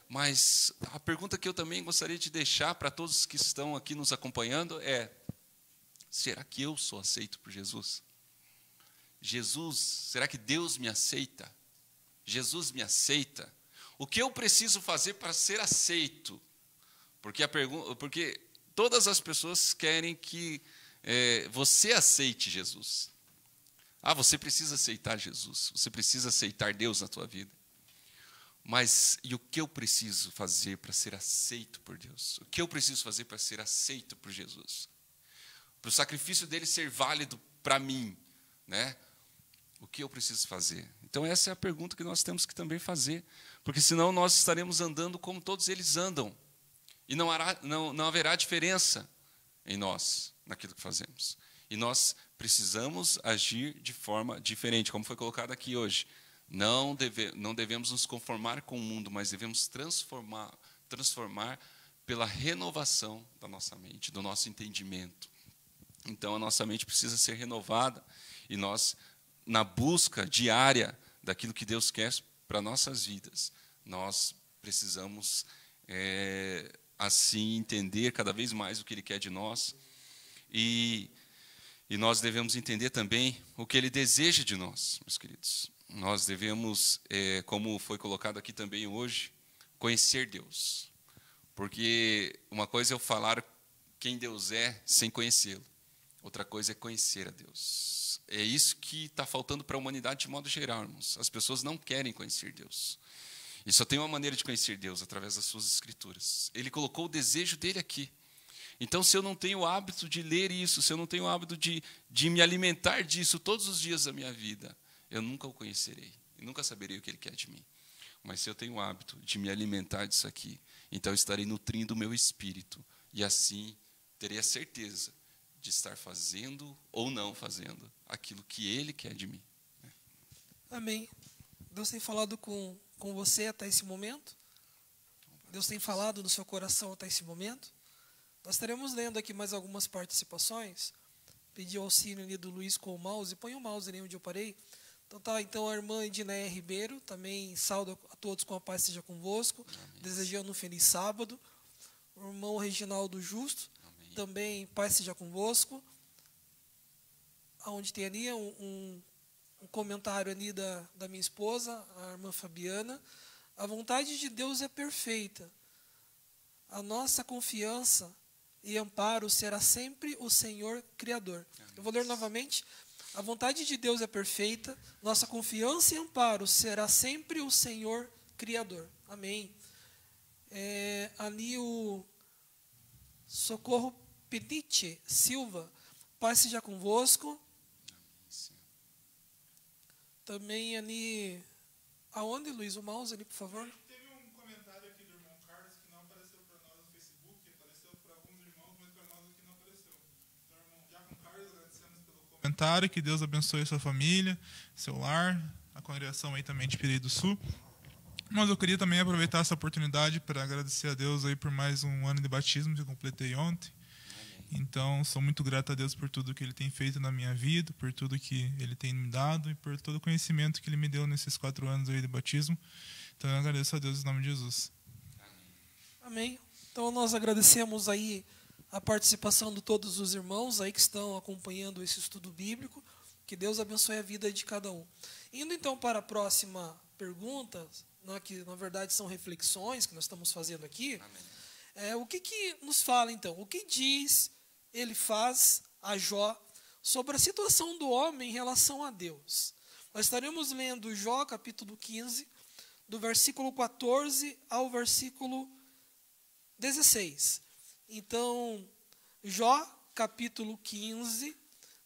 Mas a pergunta que eu também gostaria de deixar para todos que estão aqui nos acompanhando é, será que eu sou aceito por Jesus? Jesus, será que Deus me aceita? Jesus me aceita? O que eu preciso fazer para ser aceito? Porque todas as pessoas querem que você aceite Jesus. Você precisa aceitar Jesus, você precisa aceitar Deus na tua vida. Mas e o que eu preciso fazer para ser aceito por Deus? O que eu preciso fazer para ser aceito por Jesus? Para o sacrifício dele ser válido para mim, né? O que eu preciso fazer? Então essa é a pergunta que nós temos que também fazer, porque senão nós estaremos andando como todos eles andam, e não haverá diferença em nós, naquilo que fazemos. E nós precisamos agir de forma diferente, como foi colocado aqui hoje. Não devemos nos conformar com o mundo, mas devemos transformar pela renovação da nossa mente, do nosso entendimento. Então, a nossa mente precisa ser renovada e nós, na busca diária daquilo que Deus quer para nossas vidas, nós precisamos, assim, entender cada vez mais o que Ele quer de nós e nós devemos entender também o que Ele deseja de nós, meus queridos. Nós devemos, como foi colocado aqui também hoje, conhecer Deus. Porque uma coisa é eu falar quem Deus é sem conhecê-lo. Outra coisa é conhecer a Deus. É isso que está faltando para a humanidade de modo geral, irmãos. As pessoas não querem conhecer Deus. E só tem uma maneira de conhecer Deus, através das suas escrituras. Ele colocou o desejo dele aqui. Então, se eu não tenho o hábito de ler isso, se eu não tenho o hábito de me alimentar disso todos os dias da minha vida, eu nunca o conhecerei, e nunca saberei o que Ele quer de mim. Mas se eu tenho o hábito de me alimentar disso aqui, então eu estarei nutrindo o meu espírito, e assim terei a certeza de estar fazendo ou não fazendo aquilo que Ele quer de mim. Amém. Deus tem falado com você até esse momento? Deus tem falado no seu coração até esse momento? Nós estaremos lendo aqui mais algumas participações. Pedi o auxílio ali do Luiz com o mouse. Põe o mouse ali onde eu parei. Então a irmã Edneia Ribeiro também sauda a todos com a paz seja convosco. Amém. Desejando um feliz sábado. O irmão Reginaldo Justo, amém. Também paz seja convosco. Onde tem ali um comentário ali da minha esposa, a irmã Fabiana. A vontade de Deus é perfeita. A nossa confiança e amparo será sempre o Senhor Criador. Amém. Eu vou ler novamente. A vontade de Deus é perfeita, nossa confiança e amparo será sempre o Senhor Criador. Amém. Ali o Socorro Peniche Silva, paz seja convosco. Também ali, aonde, Luiz? O mouse ali, por favor. Teve um comentário aqui do irmão Carlos que não apareceu para nós no Facebook, apareceu para alguns irmãos, mas para nós aqui não apareceu. Então, irmão Jacob Carlos, agradecemos pelo comentário, que Deus abençoe a sua família, seu lar, a congregação aí também de Pirei do Sul. Mas eu queria também aproveitar essa oportunidade para agradecer a Deus aí por mais um ano de batismo que eu completei ontem. Então, sou muito grato a Deus por tudo que Ele tem feito na minha vida, por tudo que Ele tem me dado e por todo o conhecimento que Ele me deu nesses 4 anos aí de batismo. Então, eu agradeço a Deus em nome de Jesus. Amém. Então, nós agradecemos aí a participação de todos os irmãos aí que estão acompanhando esse estudo bíblico. Que Deus abençoe a vida de cada um. Indo então para a próxima pergunta, que na verdade são reflexões que nós estamos fazendo aqui. O que nos fala então? O que diz Elifaz a Jó sobre a situação do homem em relação a Deus? Nós estaremos lendo Jó capítulo 15, do versículo 14 ao versículo 16. Então, Jó capítulo 15,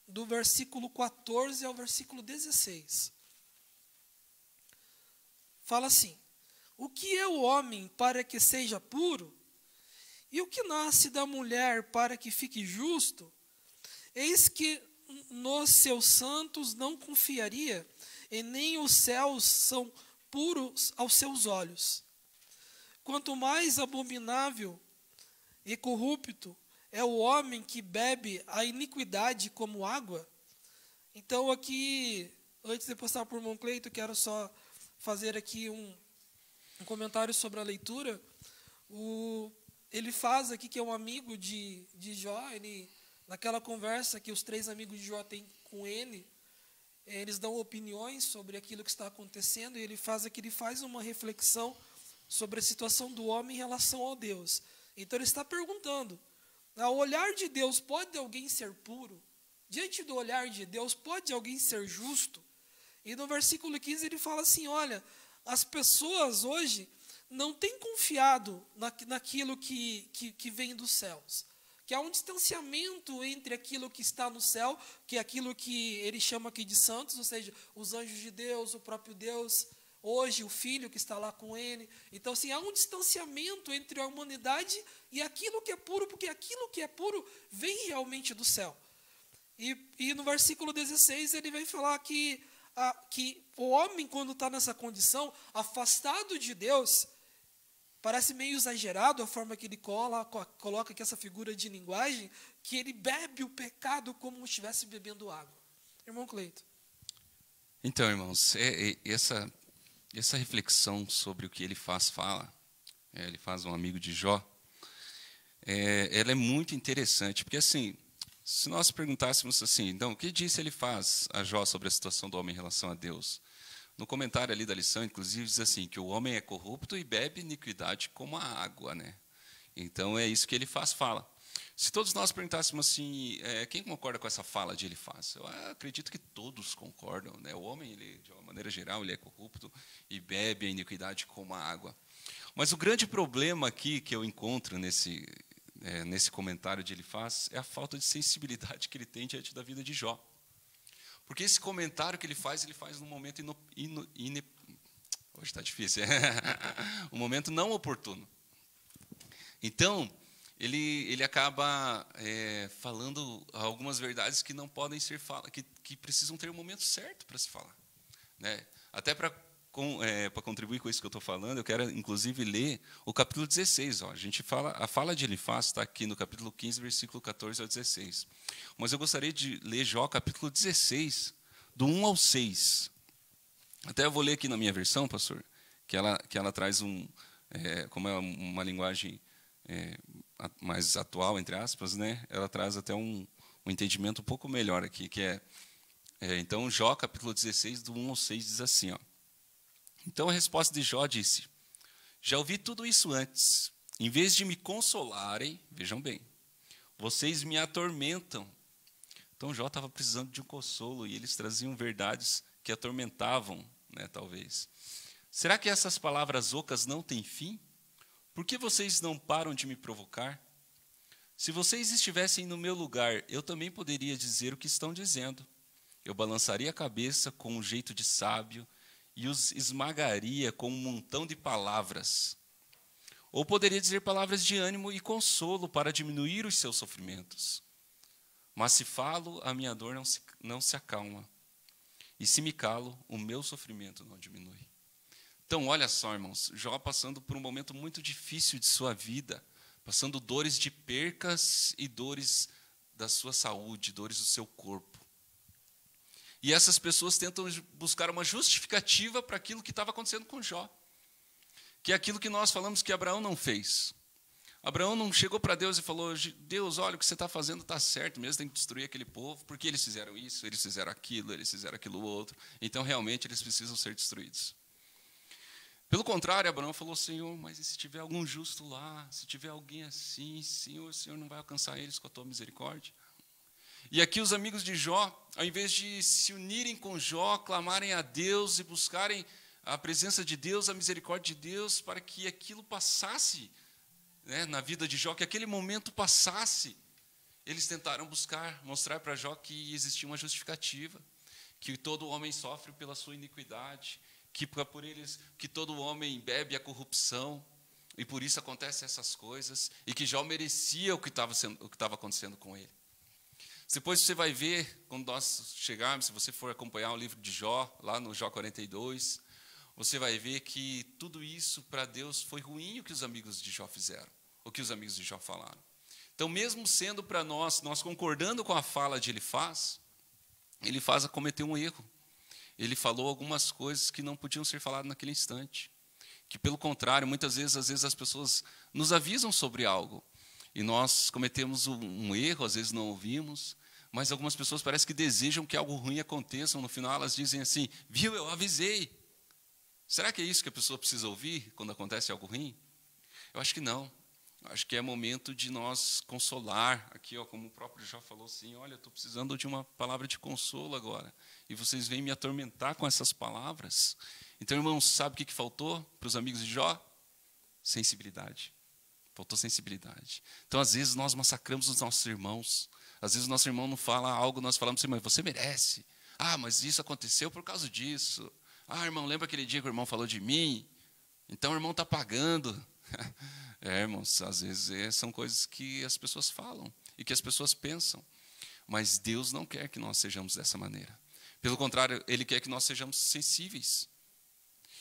do versículo 14 ao versículo 16. Fala assim: o que é o homem para que seja puro? E o que nasce da mulher para que fique justo? Eis que nos seus santos não confiaria, e nem os céus são puros aos seus olhos. Quanto mais abominável e corrupto é o homem que bebe a iniquidade como água. Então aqui, antes de passar por irmão Cleito, quero só fazer aqui um comentário sobre a leitura. Ele faz aqui, que é um amigo de Jó, naquela conversa que os 3 amigos de Jó têm com ele, eles dão opiniões sobre aquilo que está acontecendo, e ele faz uma reflexão sobre a situação do homem em relação a Deus. Então ele está perguntando, ao olhar de Deus, pode alguém ser puro? Diante do olhar de Deus, pode alguém ser justo? E no versículo 15 ele fala assim, olha, as pessoas hoje não têm confiado naquilo que vem dos céus. Que há um distanciamento entre aquilo que está no céu, que é aquilo que ele chama aqui de santos, ou seja, os anjos de Deus, o próprio Deus, hoje o Filho que está lá com ele. Então, assim, há um distanciamento entre a humanidade e aquilo que é puro, porque aquilo que é puro vem realmente do céu. E no versículo 16 ele vai falar que o homem, quando está nessa condição, afastado de Deus, parece meio exagerado a forma que ele coloca aqui essa figura de linguagem, que ele bebe o pecado como se estivesse bebendo água. Irmão Cleito. Então, irmãos, essa reflexão sobre o que ele fala, ele faz um amigo de Jó, ela é muito interessante, porque assim, se nós perguntássemos assim, então, o que disse ele faz a Jó sobre a situação do homem em relação a Deus? No comentário ali da lição, inclusive, diz assim, que o homem é corrupto e bebe iniquidade como a água, né? Então, é isso que ele fala. Se todos nós perguntássemos assim, quem concorda com essa fala de Elifaz? Eu acredito que todos concordam, né? O homem, ele, de uma maneira geral, ele é corrupto e bebe a iniquidade como a água. Mas o grande problema aqui que eu encontro nesse comentário de Elifaz é a falta de sensibilidade que ele tem diante da vida de Jó. Porque esse comentário que ele faz num momento hoje está difícil, um momento não oportuno. Então, ele acaba falando algumas verdades que não podem ser faladas, que precisam ter um momento certo para se falar, né? Até para contribuir com isso que eu estou falando, eu quero inclusive ler o capítulo 16. A fala de Elifaz está aqui no capítulo 15, versículo 14 ao 16. Mas eu gostaria de ler Jó, capítulo 16, do 1 ao 6. Até eu vou ler aqui na minha versão, pastor, que ela traz como é uma linguagem mais atual, entre aspas, né? Ela traz até um entendimento um pouco melhor aqui, que então, Jó, capítulo 16, do 1 ao 6, diz assim, ó. Então a resposta de Jó disse, já ouvi tudo isso antes, em vez de me consolarem, vejam bem, vocês me atormentam. Então Jó estava precisando de um consolo e eles traziam verdades que atormentavam, né, talvez. Será que essas palavras ocas não têm fim? Por que vocês não param de me provocar? Se vocês estivessem no meu lugar, eu também poderia dizer o que estão dizendo. Eu balançaria a cabeça com um jeito de sábio e os esmagaria com um montão de palavras. Ou poderia dizer palavras de ânimo e consolo para diminuir os seus sofrimentos. Mas se falo, a minha dor não se acalma. E se me calo, o meu sofrimento não diminui. Então, olha só, irmãos, Jó passando por um momento muito difícil de sua vida, passando dores de percas e dores da sua saúde, dores do seu corpo. E essas pessoas tentam buscar uma justificativa para aquilo que estava acontecendo com Jó, que é aquilo que nós falamos que Abraão não fez. Abraão não chegou para Deus e falou: Deus, olha, o que você está fazendo está certo mesmo, tem que destruir aquele povo, porque eles fizeram isso, eles fizeram aquilo outro, então realmente eles precisam ser destruídos. Pelo contrário, Abraão falou: Senhor, mas e se tiver algum justo lá, se tiver alguém assim, Senhor, o Senhor não vai alcançar eles com a tua misericórdia? E aqui os amigos de Jó, ao invés de se unirem com Jó, clamarem a Deus e buscarem a presença de Deus, a misericórdia de Deus, para que aquilo passasse, né, na vida de Jó, que aquele momento passasse, eles tentaram mostrar para Jó que existia uma justificativa, que todo homem sofre pela sua iniquidade, que todo homem bebe a corrupção, e por isso acontecem essas coisas, e que Jó merecia o que estava acontecendo com ele. Depois você vai ver, quando nós chegarmos, se você for acompanhar o livro de Jó, lá no Jó 42, você vai ver que tudo isso para Deus foi ruim o que os amigos de Jó fizeram, o que os amigos de Jó falaram. Então, mesmo sendo para nós concordando com a fala de Elifaz a cometer um erro. Ele falou algumas coisas que não podiam ser faladas naquele instante. Que, pelo contrário, às vezes as pessoas nos avisam sobre algo. E nós cometemos um erro, às vezes não ouvimos. Mas algumas pessoas parece que desejam que algo ruim aconteça. No final, elas dizem assim: viu, eu avisei. Será que é isso que a pessoa precisa ouvir quando acontece algo ruim? Eu acho que não. Eu acho que é momento de nós consolar. Aqui, como o próprio Jó falou assim: olha, eu estou precisando de uma palavra de consolo agora. E vocês vêm me atormentar com essas palavras. Então, irmãos, sabe o que faltou para os amigos de Jó? Sensibilidade. Faltou sensibilidade. Então, às vezes, nós massacramos os nossos irmãos. Às vezes, o nosso irmão não fala algo, nós falamos assim: mas você merece. Ah, mas isso aconteceu por causa disso. Ah, irmão, lembra aquele dia que o irmão falou de mim? Então, o irmão está pagando. Irmãos, às vezes são coisas que as pessoas falam e que as pessoas pensam. Mas Deus não quer que nós sejamos dessa maneira. Pelo contrário, Ele quer que nós sejamos sensíveis.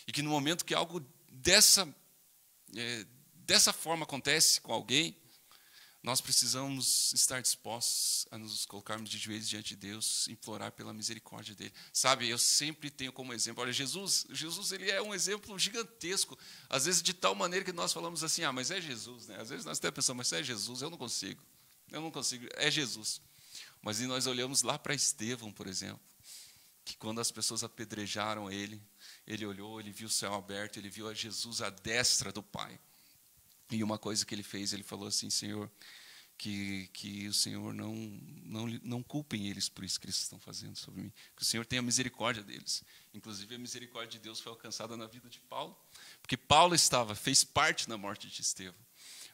E que no momento que algo dessa forma acontece com alguém, nós precisamos estar dispostos a nos colocarmos de joelhos diante de Deus, implorar pela misericórdia dele. Sabe, eu sempre tenho como exemplo, olha, Jesus ele é um exemplo gigantesco, às vezes de tal maneira que nós falamos assim: ah, mas é Jesus, né? Às vezes nós até pensamos: mas é Jesus, eu não consigo, é Jesus. Mas e nós olhamos lá para Estevão, por exemplo, que quando as pessoas apedrejaram ele olhou, ele viu o céu aberto, ele viu a Jesus à destra do Pai. E uma coisa que ele fez, ele falou assim: Senhor, que o Senhor não culpem eles por isso que eles estão fazendo sobre mim. Que o Senhor tenha misericórdia deles. Inclusive, a misericórdia de Deus foi alcançada na vida de Paulo, porque Paulo fez parte da morte de Estevão.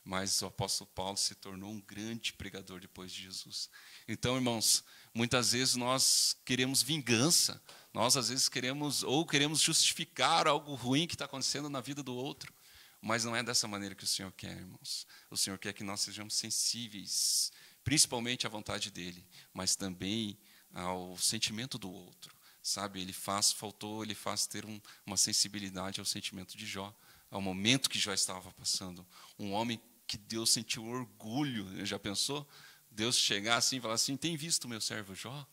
Mas o apóstolo Paulo se tornou um grande pregador depois de Jesus. Então, irmãos, muitas vezes nós queremos vingança. Nós, às vezes, queremos justificar algo ruim que está acontecendo na vida do outro. Mas não é dessa maneira que o Senhor quer, irmãos. O Senhor quer que nós sejamos sensíveis, principalmente à vontade dEle, mas também ao sentimento do outro. Sabe, ele faz ter uma sensibilidade ao sentimento de Jó, ao momento que Jó estava passando. Um homem que Deus sentiu orgulho. Já pensou? Deus chegar assim e falar assim: tem visto o meu servo Jó?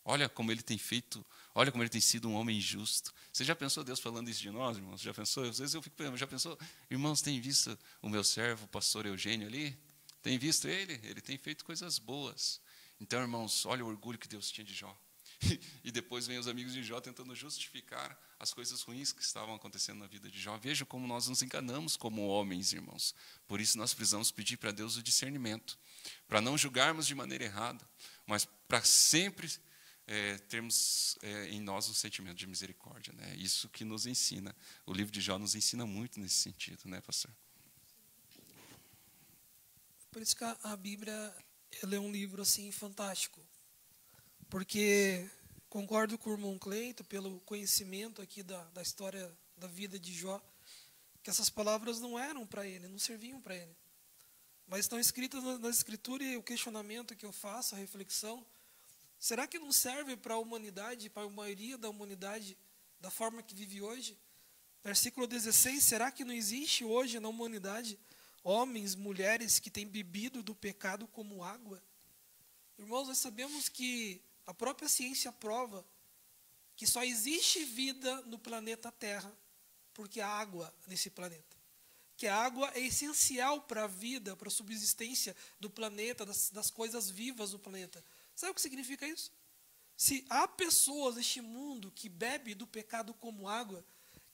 Olha como ele tem feito, olha como ele tem sido um homem justo. Você já pensou Deus falando isso de nós, irmãos? Já pensou? Às vezes eu fico pensando: já pensou, irmãos, tem visto o meu servo, o pastor Eugênio ali? Tem visto ele? Ele tem feito coisas boas. Então, irmãos, olha o orgulho que Deus tinha de Jó. E depois vem os amigos de Jó tentando justificar as coisas ruins que estavam acontecendo na vida de Jó. Veja como nós nos enganamos como homens, irmãos. Por isso nós precisamos pedir para Deus o discernimento, para não julgarmos de maneira errada, mas para sempre termos em nós um sentimento de misericórdia, né? Isso que nos ensina. O livro de Jó nos ensina muito nesse sentido, né, pastor? Por isso que a Bíblia, ela é um livro assim fantástico, porque concordo com o irmão Cleito pelo conhecimento aqui da história da vida de Jó, que essas palavras não eram para ele, não serviam para ele, mas estão escritas na Escritura. E o questionamento que eu faço, a reflexão: será que não serve para a humanidade, para a maioria da humanidade, da forma que vive hoje? Versículo 16: será que não existe hoje na humanidade homens, mulheres que têm bebido do pecado como água? Irmãos, nós sabemos que a própria ciência prova que só existe vida no planeta Terra porque há água nesse planeta. Que a água é essencial para a vida, para a subsistência do planeta, das coisas vivas do planeta. Sabe o que significa isso? Se há pessoas neste mundo que bebem do pecado como água,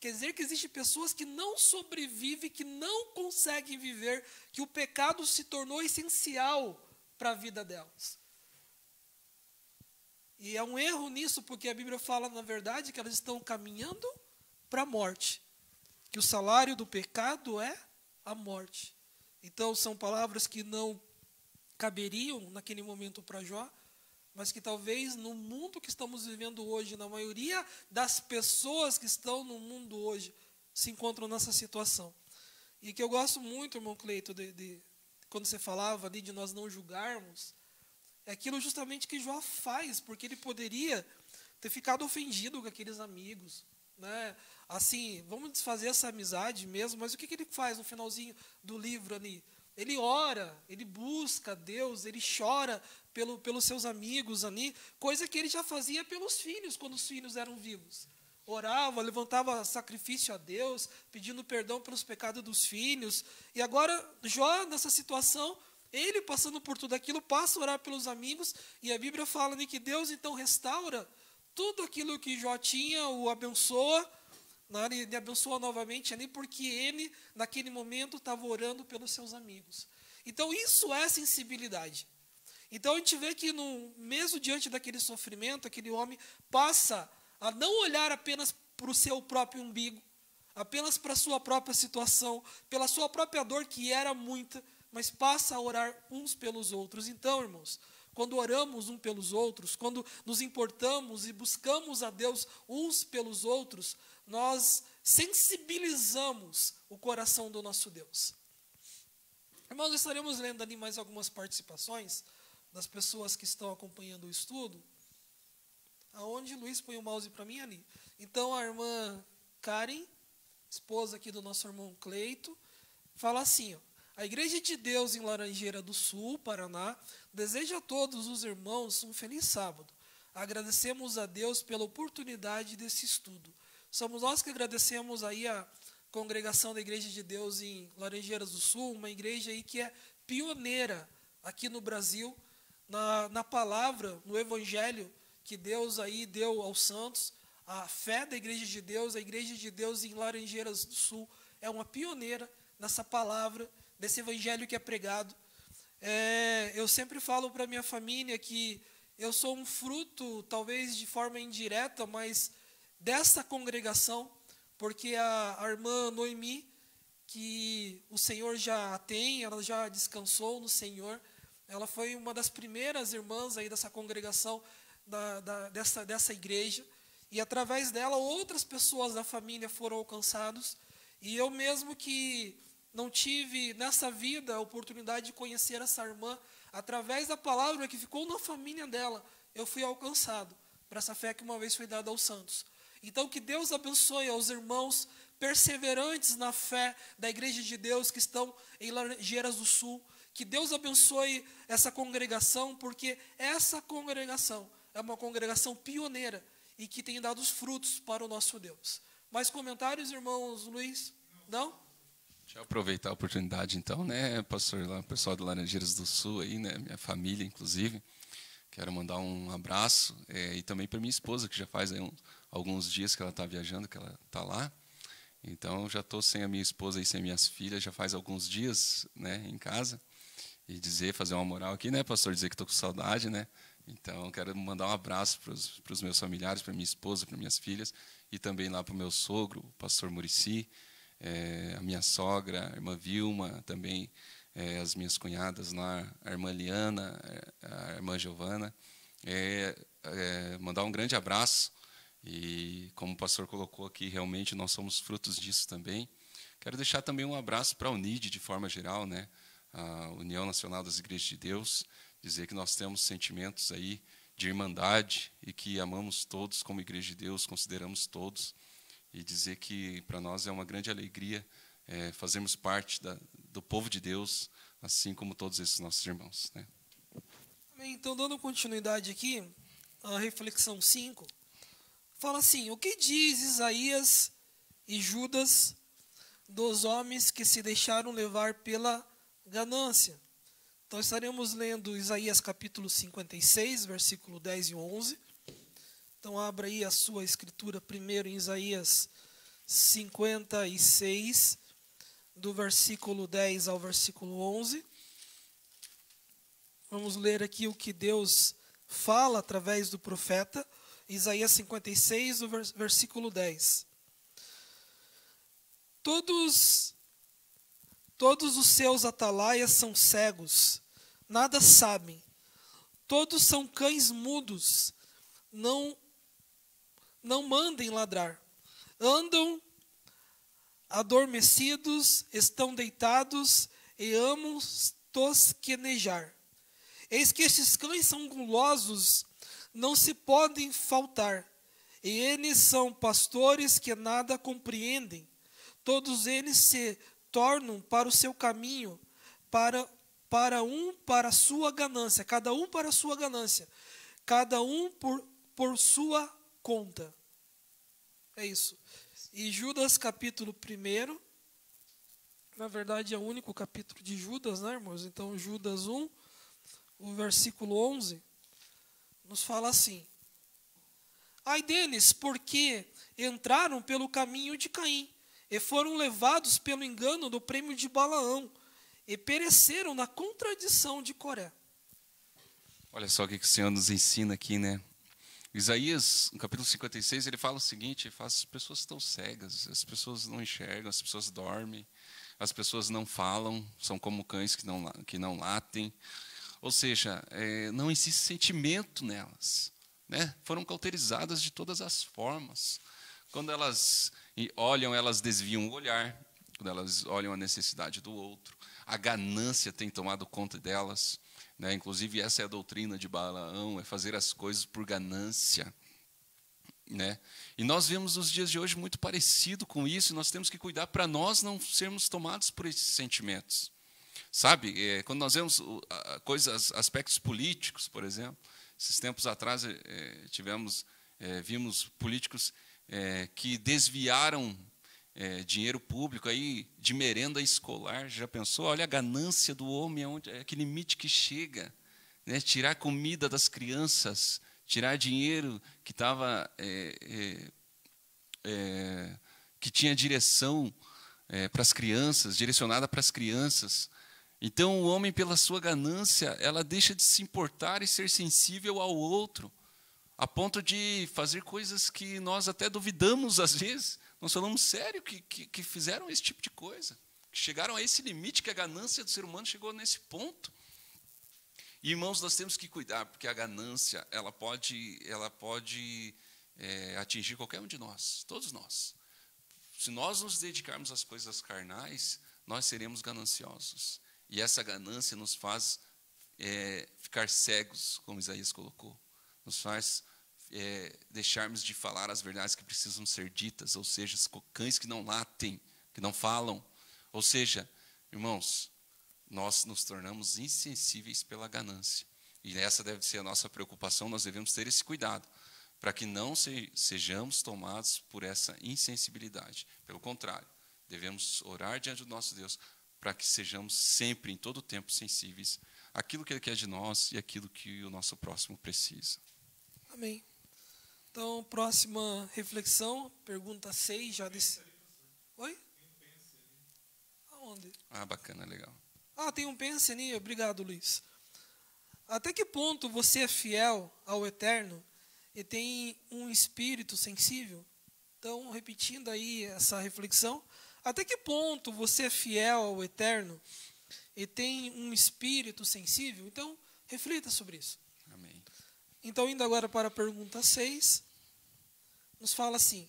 quer dizer que existem pessoas que não sobrevivem, que não conseguem viver, que o pecado se tornou essencial para a vida delas. E é um erro nisso, porque a Bíblia fala, na verdade, que elas estão caminhando para a morte. Que o salário do pecado é a morte. Então, são palavras que não caberiam naquele momento para Jó, mas que talvez no mundo que estamos vivendo hoje, na maioria das pessoas que estão no mundo hoje, se encontram nessa situação. E que eu gosto muito, irmão Cleito, quando você falava ali de nós não julgarmos, é aquilo justamente que Jó faz, porque ele poderia ter ficado ofendido com aqueles amigos, né? Assim, vamos desfazer essa amizade mesmo, mas o que ele faz no finalzinho do livro ali? Ele ora, ele busca Deus, ele chora pelos seus amigos ali, coisa que ele já fazia pelos filhos, quando os filhos eram vivos. Orava, levantava sacrifício a Deus, pedindo perdão pelos pecados dos filhos. E agora, Jó, nessa situação, ele passando por tudo aquilo, passa a orar pelos amigos, e a Bíblia fala que Deus então restaura tudo aquilo que Jó tinha, o abençoa, ele abençoa novamente ali, porque ele, naquele momento, estava orando pelos seus amigos. Então, isso é sensibilidade. Então, a gente vê que, mesmo diante daquele sofrimento, aquele homem passa a não olhar apenas para o seu próprio umbigo, apenas para a sua própria situação, pela sua própria dor, que era muita, mas passa a orar uns pelos outros. Então, irmãos, quando oramos uns pelos outros, quando nos importamos e buscamos a Deus uns pelos outros, nós sensibilizamos o coração do nosso Deus. Irmãos, nós estaremos lendo ali mais algumas participações das pessoas que estão acompanhando o estudo. Aonde Luiz põe o mouse para mim ali. Então, a irmã Karen, esposa aqui do nosso irmão Cleito, fala assim, ó: a Igreja de Deus em Laranjeira do Sul, Paraná, deseja a todos os irmãos um feliz sábado. Agradecemos a Deus pela oportunidade desse estudo. Somos nós que agradecemos aí a congregação da Igreja de Deus em Laranjeiras do Sul, uma igreja aí que é pioneira aqui no Brasil, na palavra, no Evangelho que Deus aí deu aos santos. A fé da Igreja de Deus, a Igreja de Deus em Laranjeiras do Sul, é uma pioneira nessa palavra, desse Evangelho que é pregado. Eu sempre falo para a minha família que eu sou um fruto, talvez de forma indireta, mas dessa congregação, porque a irmã Noemi, que o Senhor já a tem, ela já descansou no Senhor, ela foi uma das primeiras irmãs aí dessa congregação, dessa igreja, e através dela outras pessoas da família foram alcançados, e eu mesmo que não tive nessa vida a oportunidade de conhecer essa irmã, através da palavra que ficou na família dela, eu fui alcançado por essa fé que uma vez foi dada aos santos. Então, que Deus abençoe aos irmãos perseverantes na fé da Igreja de Deus que estão em Laranjeiras do Sul. Que Deus abençoe essa congregação, porque essa congregação é uma congregação pioneira e que tem dado os frutos para o nosso Deus. Mais comentários, irmãos Luiz? Não? Deixa eu aproveitar a oportunidade, então, né, pastor, lá, o pessoal de Laranjeiras do Sul, aí, né, minha família, inclusive. Quero mandar um abraço, e também para minha esposa, que já faz aí alguns dias que ela está viajando, que ela está lá. Então, já estou sem a minha esposa e sem minhas filhas, já faz alguns dias, né, em casa. E fazer uma moral aqui, né, pastor, dizer que estou com saudade, né, Então, quero mandar um abraço para os meus familiares, para minha esposa, para minhas filhas, e também lá para o meu sogro, o pastor Muricy, a minha sogra, a irmã Vilma, também as minhas cunhadas lá, a irmã Liana, a irmã Giovana. Mandar um grande abraço, e como o pastor colocou aqui, realmente nós somos frutos disso também. Quero deixar também um abraço para a UNID, de forma geral, né? A União Nacional das Igrejas de Deus, dizer que nós temos sentimentos aí de irmandade e que amamos todos como Igreja de Deus, consideramos todos, e dizer que para nós é uma grande alegria fazermos parte do povo de Deus, assim como todos esses nossos irmãos, né? Então, dando continuidade aqui, a reflexão 5, fala assim: o que diz Isaías e Judas dos homens que se deixaram levar pela ganância? Então, estaremos lendo Isaías capítulo 56, versículo 10 e 11. Então, abra aí a sua escritura primeiro em Isaías 56, do versículo 10 ao versículo 11. Vamos ler aqui o que Deus fala através do profeta, Isaías 56, do versículo 10. Todos os seus atalaias são cegos, nada sabem. Todos são cães mudos, não mandem ladrar. Andam adormecidos, estão deitados e amam tosquenejar. Eis que estes cães são gulosos, não se podem faltar. E eles são pastores que nada compreendem. Todos eles se tornam para o seu caminho, para a sua ganância, cada um para a sua ganância, cada um por sua conta. É isso. E Judas capítulo 1, na verdade é o único capítulo de Judas, né, irmãos? Então Judas 1, o versículo 11, nos fala assim: ai deles, porque entraram pelo caminho de Caim, e foram levados pelo engano do prêmio de Balaão, e pereceram na contradição de Coré. Olha só o que o Senhor nos ensina aqui, né? Isaías, no capítulo 56, ele fala o seguinte: as pessoas estão cegas, as pessoas não enxergam, as pessoas dormem, as pessoas não falam, são como cães que não latem. Ou seja, não existe sentimento nelas, né? Foram cauterizadas de todas as formas. Quando elas olham, elas desviam o olhar. Quando elas olham a necessidade do outro, a ganância tem tomado conta delas, né? Inclusive, essa é a doutrina de Balaão, é fazer as coisas por ganância, né? E nós vemos nos dias de hoje muito parecido com isso, e nós temos que cuidar para nós não sermos tomados por esses sentimentos. Sabe, quando nós vemos aspectos políticos, por exemplo, esses tempos atrás vimos políticos que desviaram dinheiro público aí de merenda escolar. Já pensou? Olha a ganância do homem, é que limite que chega, né? Tirar comida das crianças, tirar dinheiro que estava que tinha direção para as crianças, direcionada para as crianças. Então, o homem, pela sua ganância, ela deixa de se importar e ser sensível ao outro, a ponto de fazer coisas que nós até duvidamos às vezes. Nós falamos sério que fizeram esse tipo de coisa, que chegaram a esse limite, que a ganância do ser humano chegou nesse ponto. E, irmãos, nós temos que cuidar, porque a ganância ela pode atingir qualquer um de nós, todos nós. Se nós nos dedicarmos às coisas carnais, nós seremos gananciosos. E essa ganância nos faz ficar cegos, como Isaías colocou. Nos faz deixarmos de falar as verdades que precisam ser ditas, ou seja, os cães que não latem, que não falam. Ou seja, irmãos, nós nos tornamos insensíveis pela ganância. E essa deve ser a nossa preocupação, nós devemos ter esse cuidado, para que não sejamos tomados por essa insensibilidade. Pelo contrário, devemos orar diante do nosso Deus, para que sejamos sempre, em todo o tempo, sensíveis àquilo que Ele quer de nós e àquilo que o nosso próximo precisa. Amém. Então, próxima reflexão, pergunta 6, já disse. Oi? Aonde? Ah, bacana, legal. Ah, tem um pense ali, obrigado, Luiz. Até que ponto você é fiel ao Eterno e tem um espírito sensível? Então, repetindo aí essa reflexão, até que ponto você é fiel ao Eterno e tem um espírito sensível? Então, reflita sobre isso. Amém. Então, indo agora para a pergunta 6, nos fala assim: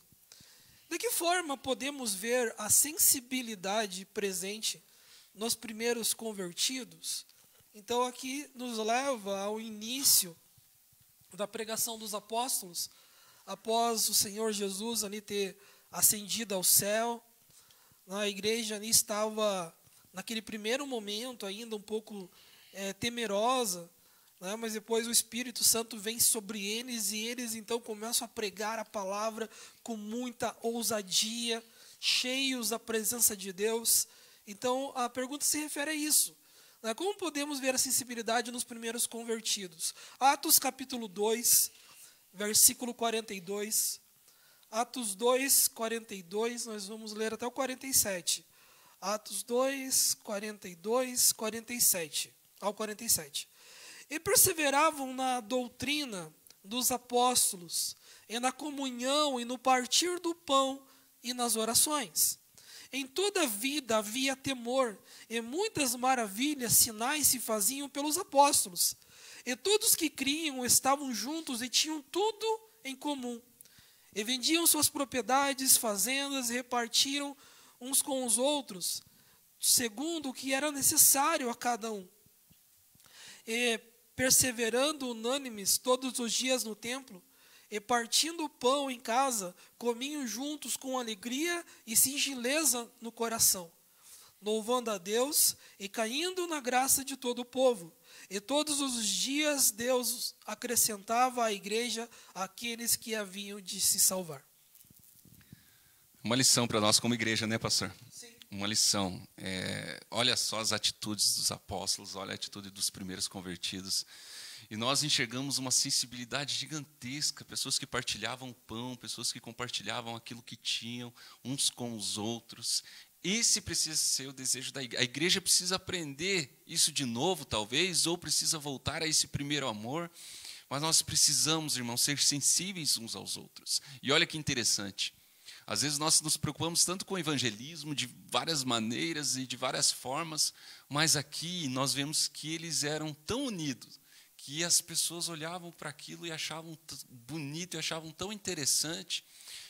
de que forma podemos ver a sensibilidade presente nos primeiros convertidos? Então, aqui nos leva ao início da pregação dos apóstolos, após o Senhor Jesus ali ter ascendido ao céu. A igreja ali estava, naquele primeiro momento, ainda um pouco temerosa, né? Mas depois o Espírito Santo vem sobre eles e eles então começam a pregar a palavra com muita ousadia, cheios da presença de Deus. Então a pergunta se refere a isso, né? Como podemos ver a sensibilidade nos primeiros convertidos? Atos capítulo 2, versículo 42. Atos 2, 42, nós vamos ler até o 47. Atos 2, 42, 47, ao 47. E perseveravam na doutrina dos apóstolos, e na comunhão, e no partir do pão, e nas orações. Em toda a vida havia temor, e muitas maravilhas, sinais se faziam pelos apóstolos. E todos que criam estavam juntos e tinham tudo em comum. E vendiam suas propriedades, fazendas, e repartiram uns com os outros, segundo o que era necessário a cada um. E perseverando unânimes todos os dias no templo, e partindo o pão em casa, comiam juntos com alegria e singeleza no coração, louvando a Deus e caindo na graça de todo o povo. E todos os dias Deus acrescentava à igreja aqueles que haviam de se salvar. Uma lição para nós como igreja, né, pastor? Sim. Uma lição. Olha só as atitudes dos apóstolos, olha a atitude dos primeiros convertidos. E nós enxergamos uma sensibilidade gigantesca, pessoas que partilhavam o pão, pessoas que compartilhavam aquilo que tinham uns com os outros. Esse precisa ser o desejo da igreja. A igreja precisa aprender isso de novo, talvez, ou precisa voltar a esse primeiro amor. Mas nós precisamos, irmãos, ser sensíveis uns aos outros. E olha que interessante. Às vezes nós nos preocupamos tanto com o evangelismo, de várias maneiras e de várias formas, mas aqui nós vemos que eles eram tão unidos, que as pessoas olhavam para aquilo e achavam bonito, e achavam tão interessante.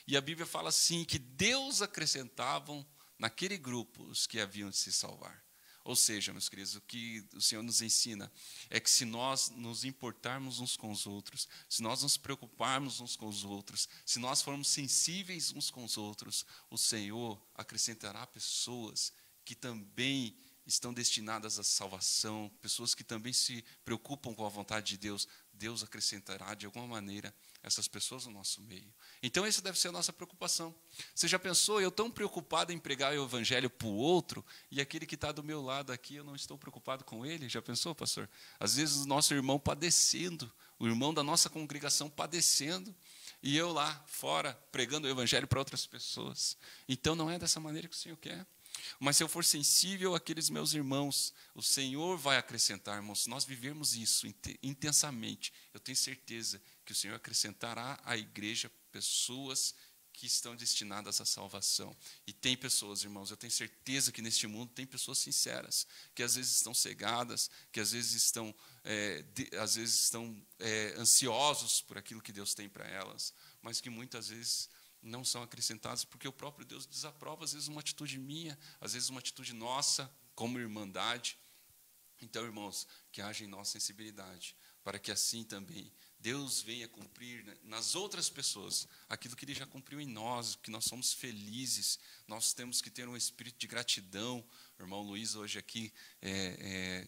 E a Bíblia fala assim, que Deus acrescentavam naquele grupo os que haviam de se salvar. Ou seja, meus queridos, o que o Senhor nos ensina é que se nós nos importarmos uns com os outros, se nós nos preocuparmos uns com os outros, se nós formos sensíveis uns com os outros, o Senhor acrescentará pessoas que também estão destinadas à salvação, pessoas que também se preocupam com a vontade de Deus. Deus acrescentará de alguma maneira essas pessoas no nosso meio. Então, essa deve ser a nossa preocupação. Você já pensou, eu tão preocupado em pregar o evangelho para o outro, e aquele que está do meu lado aqui, eu não estou preocupado com ele? Já pensou, pastor? Às vezes o nosso irmão padecendo, o irmão da nossa congregação padecendo, e eu lá fora pregando o evangelho para outras pessoas. Então, não é dessa maneira que o Senhor quer. Mas se eu for sensível àqueles meus irmãos, o Senhor vai acrescentar, irmãos. Se nós vivermos isso intensamente, eu tenho certeza que o Senhor acrescentará à igreja pessoas que estão destinadas à salvação. E tem pessoas, irmãos, eu tenho certeza que neste mundo tem pessoas sinceras, que às vezes estão cegadas, que às vezes estão ansiosos por aquilo que Deus tem para elas, mas que muitas vezes não são acrescentadas, porque o próprio Deus desaprova, às vezes, uma atitude minha, às vezes, uma atitude nossa, como irmandade. Então, irmãos, que haja em nós sensibilidade, para que assim também Deus venha cumprir nas outras pessoas aquilo que Ele já cumpriu em nós, que nós somos felizes, nós temos que ter um espírito de gratidão. O irmão Luiz hoje aqui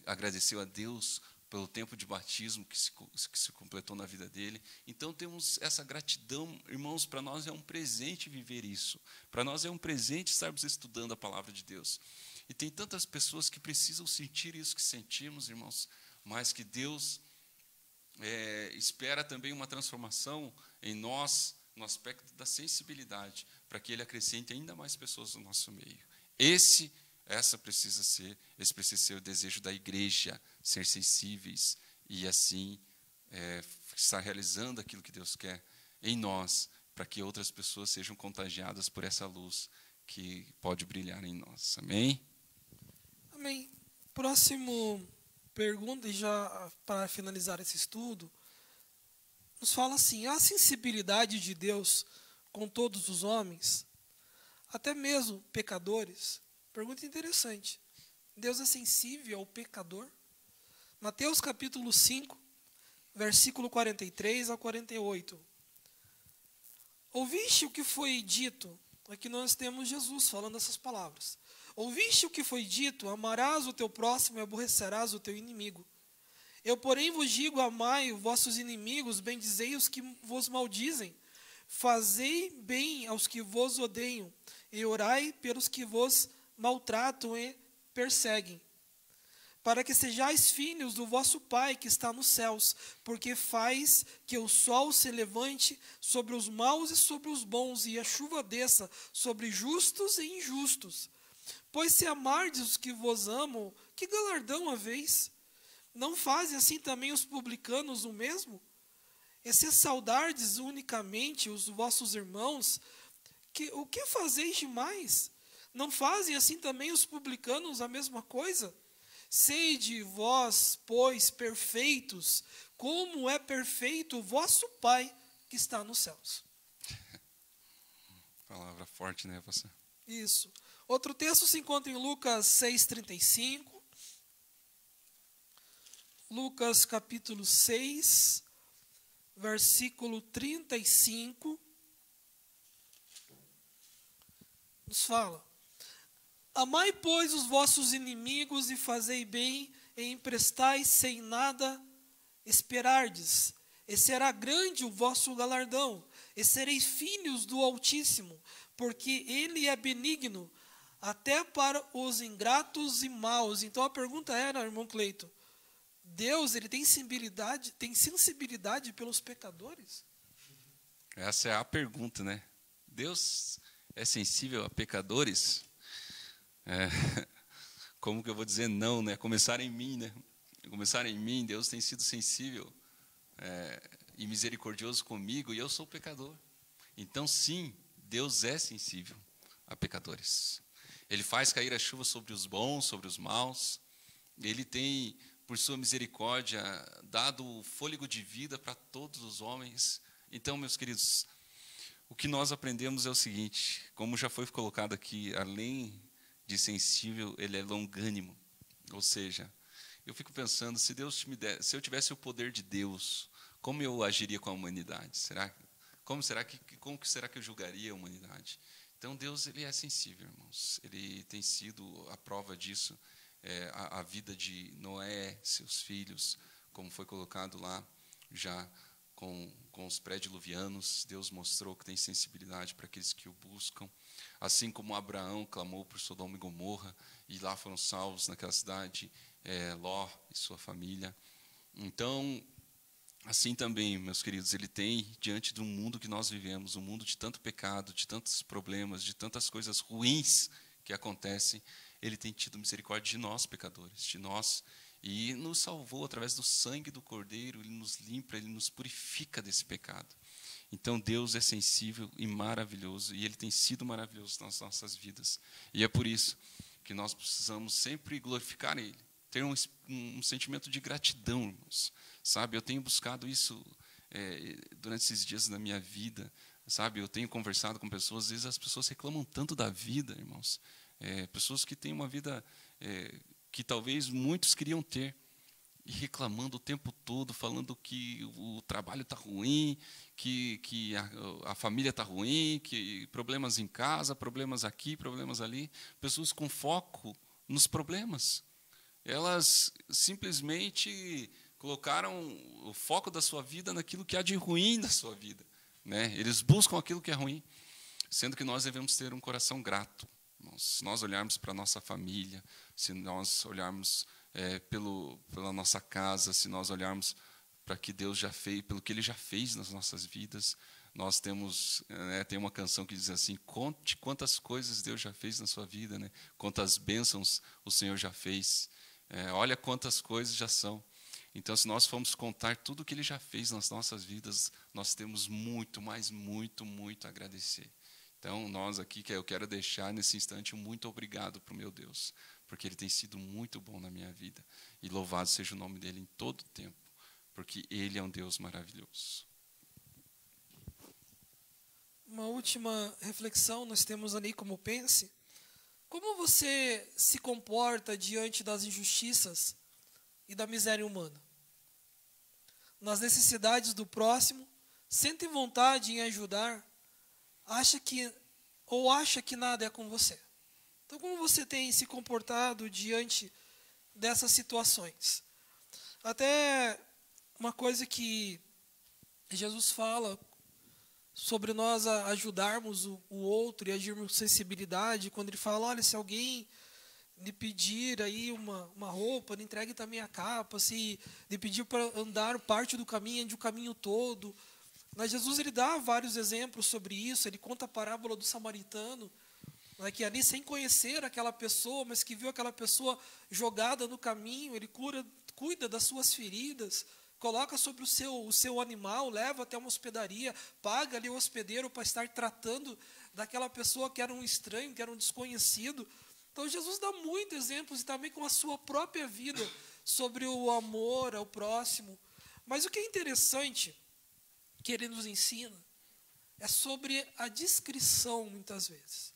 agradeceu a Deus pelo tempo de batismo que se completou na vida dele. Então temos essa gratidão, irmãos. Para nós é um presente viver isso, para nós é um presente estarmos estudando a palavra de Deus. E tem tantas pessoas que precisam sentir isso que sentimos, irmãos, mas que Deus espera também uma transformação em nós, no aspecto da sensibilidade, para que Ele acrescente ainda mais pessoas no nosso meio. Esse precisa ser o desejo da igreja, ser sensíveis e assim estar realizando aquilo que Deus quer em nós, para que outras pessoas sejam contagiadas por essa luz que pode brilhar em nós. Amém? Amém. Próximo pergunta, e já para finalizar esse estudo, nos fala assim: a sensibilidade de Deus com todos os homens, até mesmo pecadores? Pergunta interessante. Deus é sensível ao pecador? Mateus capítulo 5, versículo 43 a 48. Ouviste o que foi dito? Aqui nós temos Jesus falando essas palavras. Ouviste o que foi dito? Amarás o teu próximo e aborrecerás o teu inimigo. Eu, porém, vos digo: amai os vossos inimigos, bendizei os que vos maldizem, fazei bem aos que vos odeiam, e orai pelos que vos maltratam e perseguem, para que sejais filhos do vosso Pai que está nos céus, porque faz que o sol se levante sobre os maus e sobre os bons, e a chuva desça sobre justos e injustos. Pois se amardes os que vos amam, que galardão haveis? Não fazem assim também os publicanos o mesmo? E se saudardes unicamente os vossos irmãos, o que fazeis demais? Não fazem assim também os publicanos a mesma coisa? Sede vós, pois, perfeitos, como é perfeito o vosso Pai que está nos céus. Palavra forte, né, você? Isso. Outro texto se encontra em Lucas 6,35. Lucas capítulo 6, versículo 35. Nos fala: amai, pois, os vossos inimigos e fazei bem, e emprestai sem nada esperardes, e será grande o vosso galardão, e sereis filhos do Altíssimo, porque ele é benigno até para os ingratos e maus. Então a pergunta era, irmão Cleito, Deus, ele tem sensibilidade pelos pecadores? Essa é a pergunta, né? Deus é sensível a pecadores? Como que eu vou dizer não, né? Começar em mim, né? Começar em mim, Deus tem sido sensível e misericordioso comigo, e eu sou pecador. Então, sim, Deus é sensível a pecadores. Ele faz cair a chuva sobre os bons, sobre os maus. Ele tem, por sua misericórdia, dado fôlego de vida para todos os homens. Então, meus queridos, o que nós aprendemos é o seguinte: como já foi colocado aqui, além de sensível, ele é longânimo. Ou seja, eu fico pensando, se eu tivesse o poder de Deus, como eu agiria com a humanidade? Como será que eu julgaria a humanidade? Então, Deus, ele é sensível, irmãos. Ele tem sido a prova disso. A vida de Noé, seus filhos, como foi colocado lá já com os pré-diluvianos, Deus mostrou que tem sensibilidade para aqueles que o buscam. Assim como Abraão clamou por Sodoma e Gomorra, e lá foram salvos naquela cidade, Ló e sua família. Então, assim também, meus queridos, ele tem, diante do mundo que nós vivemos, um mundo de tanto pecado, de tantos problemas, de tantas coisas ruins que acontecem, ele tem tido misericórdia de nós, pecadores, de nós, e nos salvou através do sangue do Cordeiro. Ele nos limpa, ele nos purifica desse pecado. Então, Deus é sensível e maravilhoso, e ele tem sido maravilhoso nas nossas vidas. E é por isso que nós precisamos sempre glorificar ele, ter um sentimento de gratidão, irmãos. Sabe, eu tenho buscado isso durante esses dias da minha vida. Sabe, eu tenho conversado com pessoas, às vezes as pessoas reclamam tanto da vida, irmãos. Pessoas que têm uma vida que talvez muitos queriam ter, e reclamando o tempo todo, falando que o trabalho está ruim, que a família está ruim, que problemas em casa, problemas aqui, problemas ali. Pessoas com foco nos problemas. Elas simplesmente colocaram o foco da sua vida naquilo que há de ruim na sua vida, né? Eles buscam aquilo que é ruim, sendo que nós devemos ter um coração grato. Se nós olharmos para a nossa família, se nós olharmos pela nossa casa, se nós olharmos para que Deus já fez, pelo que Ele já fez nas nossas vidas, nós temos, tem uma canção que diz assim: conte quantas coisas Deus já fez na sua vida, né? Quantas bênçãos o Senhor já fez. Olha quantas coisas já são. Então, se nós formos contar tudo o que Ele já fez nas nossas vidas, nós temos muito, mas muito, muito a agradecer. Então, nós aqui, eu quero deixar nesse instante um muito obrigado para o meu Deus, porque Ele tem sido muito bom na minha vida. E louvado seja o nome dEle em todo o tempo, porque Ele é um Deus maravilhoso. Uma última reflexão nós temos ali como pense. Como você se comporta diante das injustiças e da miséria humana? Nas necessidades do próximo, sente vontade em ajudar, acha que nada é com você. Então, como você tem se comportado diante dessas situações? Até uma coisa que Jesus fala sobre nós ajudarmos o outro e agirmos com sensibilidade, quando ele fala, olha, se alguém lhe pedir aí uma roupa, lhe entregue também a capa, se lhe pedir para andar parte do caminho, ande o caminho todo. Mas Jesus ele dá vários exemplos sobre isso, ele conta a parábola do samaritano, né, que ali sem conhecer aquela pessoa, mas que viu aquela pessoa jogada no caminho, ele cuida das suas feridas, coloca sobre o seu animal, leva até uma hospedaria, paga ali o hospedeiro para estar tratando daquela pessoa que era um estranho, que era um desconhecido. Então Jesus dá muitos exemplos e também com a sua própria vida sobre o amor ao próximo. Mas o que é interessante que ele nos ensina é sobre a discrição muitas vezes.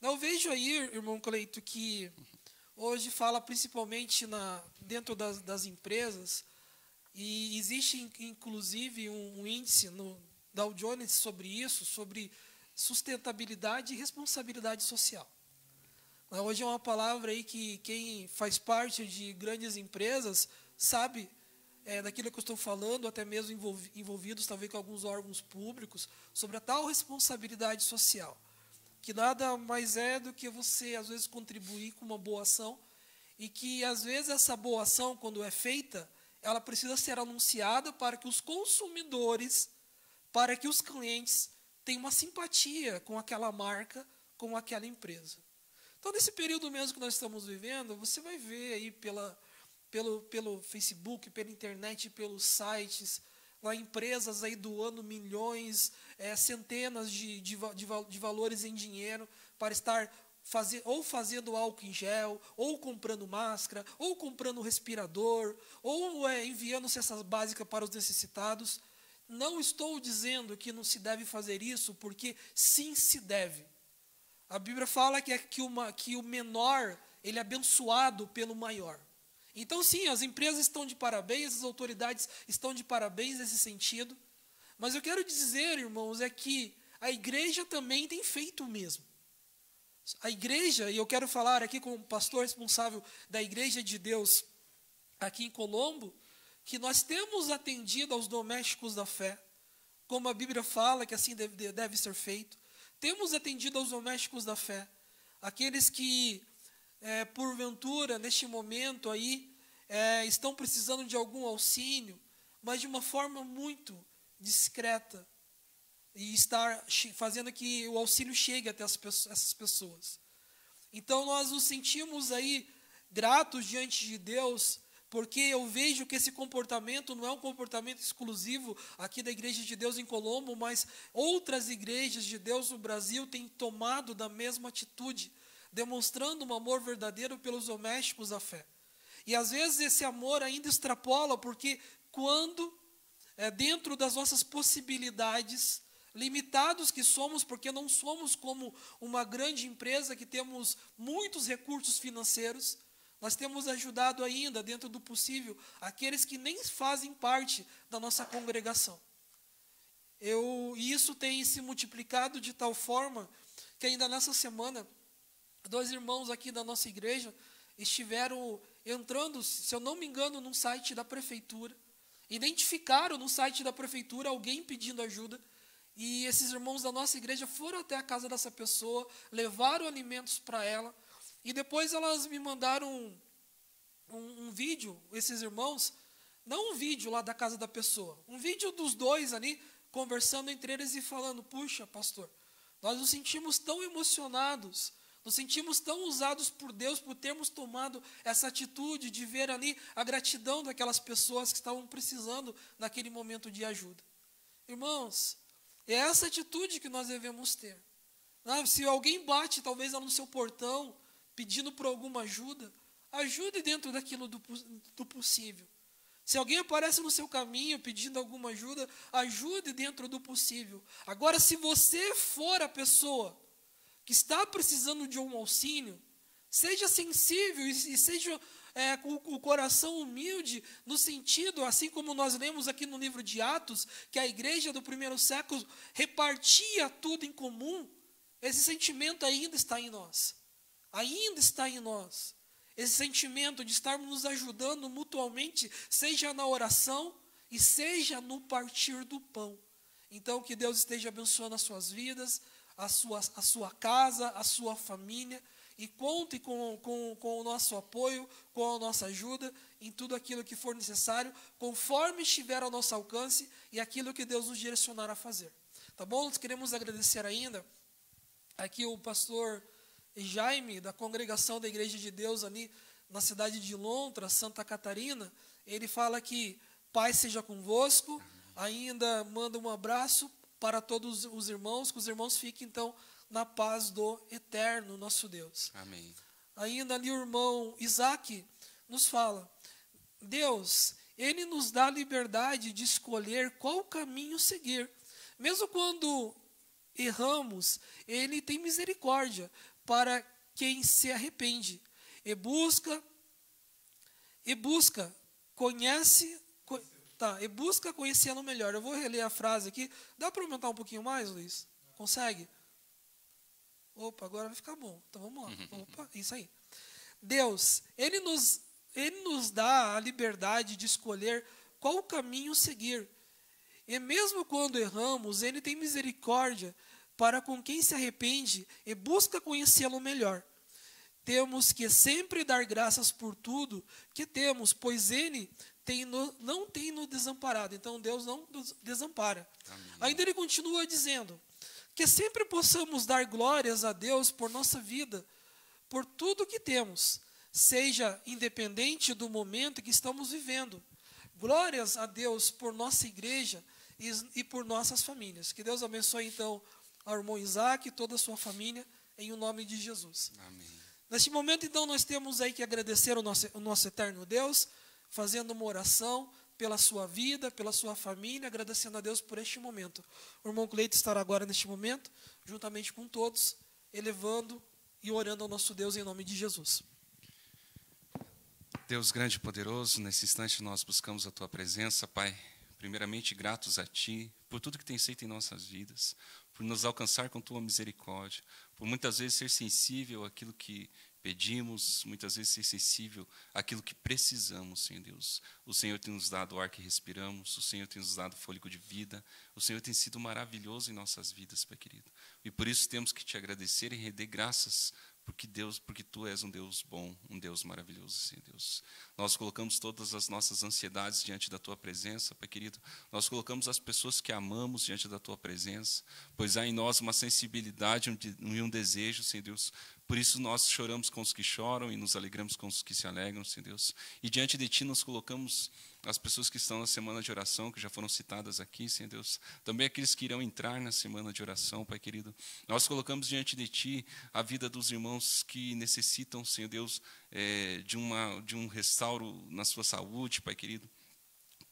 Eu vejo aí, irmão Cleito, que hoje fala principalmente dentro das empresas, e existe inclusive um índice no Dow Jones sobre isso, sobre sustentabilidade e responsabilidade social. Hoje é uma palavra aí que quem faz parte de grandes empresas sabe daquilo que eu estou falando, até mesmo envolvidos talvez com alguns órgãos públicos, sobre a tal responsabilidade social, que nada mais é do que você, às vezes, contribuir com uma boa ação, e que, às vezes, essa boa ação, quando é feita, ela precisa ser anunciada para que os consumidores, para que os clientes tenham uma simpatia com aquela marca, com aquela empresa. Então, nesse período mesmo que nós estamos vivendo, você vai ver aí pelo Facebook, pela internet, pelos sites, lá empresas aí doando milhões, centenas de valores em dinheiro para estar fazendo álcool em gel, ou comprando máscara, ou comprando respirador, ou enviando cestas básicas para os necessitados. Não estou dizendo que não se deve fazer isso, porque sim se deve. A Bíblia fala que o menor ele é abençoado pelo maior. Então, sim, as empresas estão de parabéns, as autoridades estão de parabéns nesse sentido. Mas eu quero dizer, irmãos, é que a igreja também tem feito o mesmo. A igreja, e eu quero falar aqui como pastor responsável da Igreja de Deus aqui em Colombo, que nós temos atendido aos domésticos da fé, como a Bíblia fala que assim deve ser feito. Temos atendido aos domésticos da fé, aqueles que, porventura, neste momento aí, estão precisando de algum auxílio, mas de uma forma muito discreta, e estar fazendo que o auxílio chegue até essas pessoas. Então, nós nos sentimos aí gratos diante de Deus, porque eu vejo que esse comportamento não é um comportamento exclusivo aqui da Igreja de Deus em Colombo, mas outras igrejas de Deus no Brasil têm tomado da mesma atitude, demonstrando um amor verdadeiro pelos domésticos da fé. E às vezes esse amor ainda extrapola, porque quando, dentro das nossas possibilidades, limitados que somos, porque não somos como uma grande empresa que temos muitos recursos financeiros, nós temos ajudado ainda, dentro do possível, aqueles que nem fazem parte da nossa congregação. E isso tem se multiplicado de tal forma que ainda nessa semana, 2 irmãos aqui da nossa igreja estiveram entrando, se eu não me engano, num site da prefeitura, identificaram no site da prefeitura alguém pedindo ajuda, e esses irmãos da nossa igreja foram até a casa dessa pessoa, levaram alimentos para ela, e depois elas me mandaram um vídeo, esses irmãos, não um vídeo lá da casa da pessoa, um vídeo dos dois ali, conversando entre eles e falando, puxa, pastor, nós nos sentimos tão emocionados, Nos sentimos tão usados por Deus por termos tomado essa atitude de ver ali a gratidão daquelas pessoas que estavam precisando naquele momento de ajuda. Irmãos, é essa atitude que nós devemos ter. Se alguém bate talvez no seu portão pedindo por alguma ajuda, ajude dentro daquilo do possível. Se alguém aparece no seu caminho pedindo alguma ajuda, ajude dentro do possível. Agora, se você for a pessoa que está precisando de um auxílio, seja sensível e seja com o coração humilde, no sentido, assim como nós lemos aqui no livro de Atos, que a igreja do primeiro século repartia tudo em comum. Esse sentimento ainda está em nós. Ainda está em nós. Esse sentimento de estarmos nos ajudando mutuamente, seja na oração e seja no partir do pão. Então, que Deus esteja abençoando as suas vidas, a sua casa, a sua família, e conte com o nosso apoio, com a nossa ajuda, em tudo aquilo que for necessário, conforme estiver ao nosso alcance e aquilo que Deus nos direcionar a fazer. Tá bom? Nós queremos agradecer ainda aqui o pastor Jaime, da congregação da Igreja de Deus ali na cidade de Lontra, Santa Catarina. Ele fala que paz seja convosco, ainda manda um abraço para todos os irmãos, que os irmãos fiquem então na paz do eterno nosso Deus. Amém. Ainda ali o irmão Isaac nos fala, Deus, Ele nos dá a liberdade de escolher qual caminho seguir. Mesmo quando erramos, Ele tem misericórdia para quem se arrepende. E busca conhecê-lo melhor. Eu vou reler a frase aqui. Dá para aumentar um pouquinho mais, Luiz? Consegue? Opa, agora vai ficar bom. Então vamos lá. Opa, isso aí. Deus, Ele nos dá a liberdade de escolher qual caminho seguir. E mesmo quando erramos, Ele tem misericórdia para com quem se arrepende e busca conhecê-lo melhor. Temos que sempre dar graças por tudo que temos, pois Ele não tem nos desamparado. Então Deus não nos desampara. Amém. Ainda Ele continua dizendo que sempre possamos dar glórias a Deus por nossa vida, por tudo que temos, seja independente do momento que estamos vivendo. Glórias a Deus por nossa igreja e por nossas famílias. Que Deus abençoe então ao irmão Isaac e toda a sua família, em o nome de Jesus. Amém. Neste momento, então, nós temos aí que agradecer o nosso eterno Deus, fazendo uma oração pela sua vida, pela sua família, agradecendo a Deus por este momento. O irmão Cleito estará agora neste momento, juntamente com todos, elevando e orando ao nosso Deus em nome de Jesus. Deus grande e poderoso, nesse instante nós buscamos a Tua presença, Pai. Primeiramente, gratos a Ti por tudo que tem feito em nossas vidas, por nos alcançar com Tua misericórdia, por muitas vezes ser sensível àquilo que pedimos, muitas vezes ser sensível àquilo que precisamos, Senhor Deus. O Senhor tem nos dado o ar que respiramos, o Senhor tem nos dado fôlego de vida, o Senhor tem sido maravilhoso em nossas vidas, Pai querido. E por isso temos que Te agradecer e render graças, porque Tu és um Deus bom, um Deus maravilhoso, Senhor Deus. Nós colocamos todas as nossas ansiedades diante da Tua presença, Pai querido. Nós colocamos as pessoas que amamos diante da Tua presença, pois há em nós uma sensibilidade e um desejo, Senhor Deus. Por isso nós choramos com os que choram e nos alegramos com os que se alegram, Senhor Deus. E diante de Ti nós colocamos as pessoas que estão na semana de oração, que já foram citadas aqui, Senhor Deus. Também aqueles que irão entrar na semana de oração, Pai querido. Nós colocamos diante de Ti a vida dos irmãos que necessitam, Senhor Deus, de um restauro na sua saúde, Pai querido.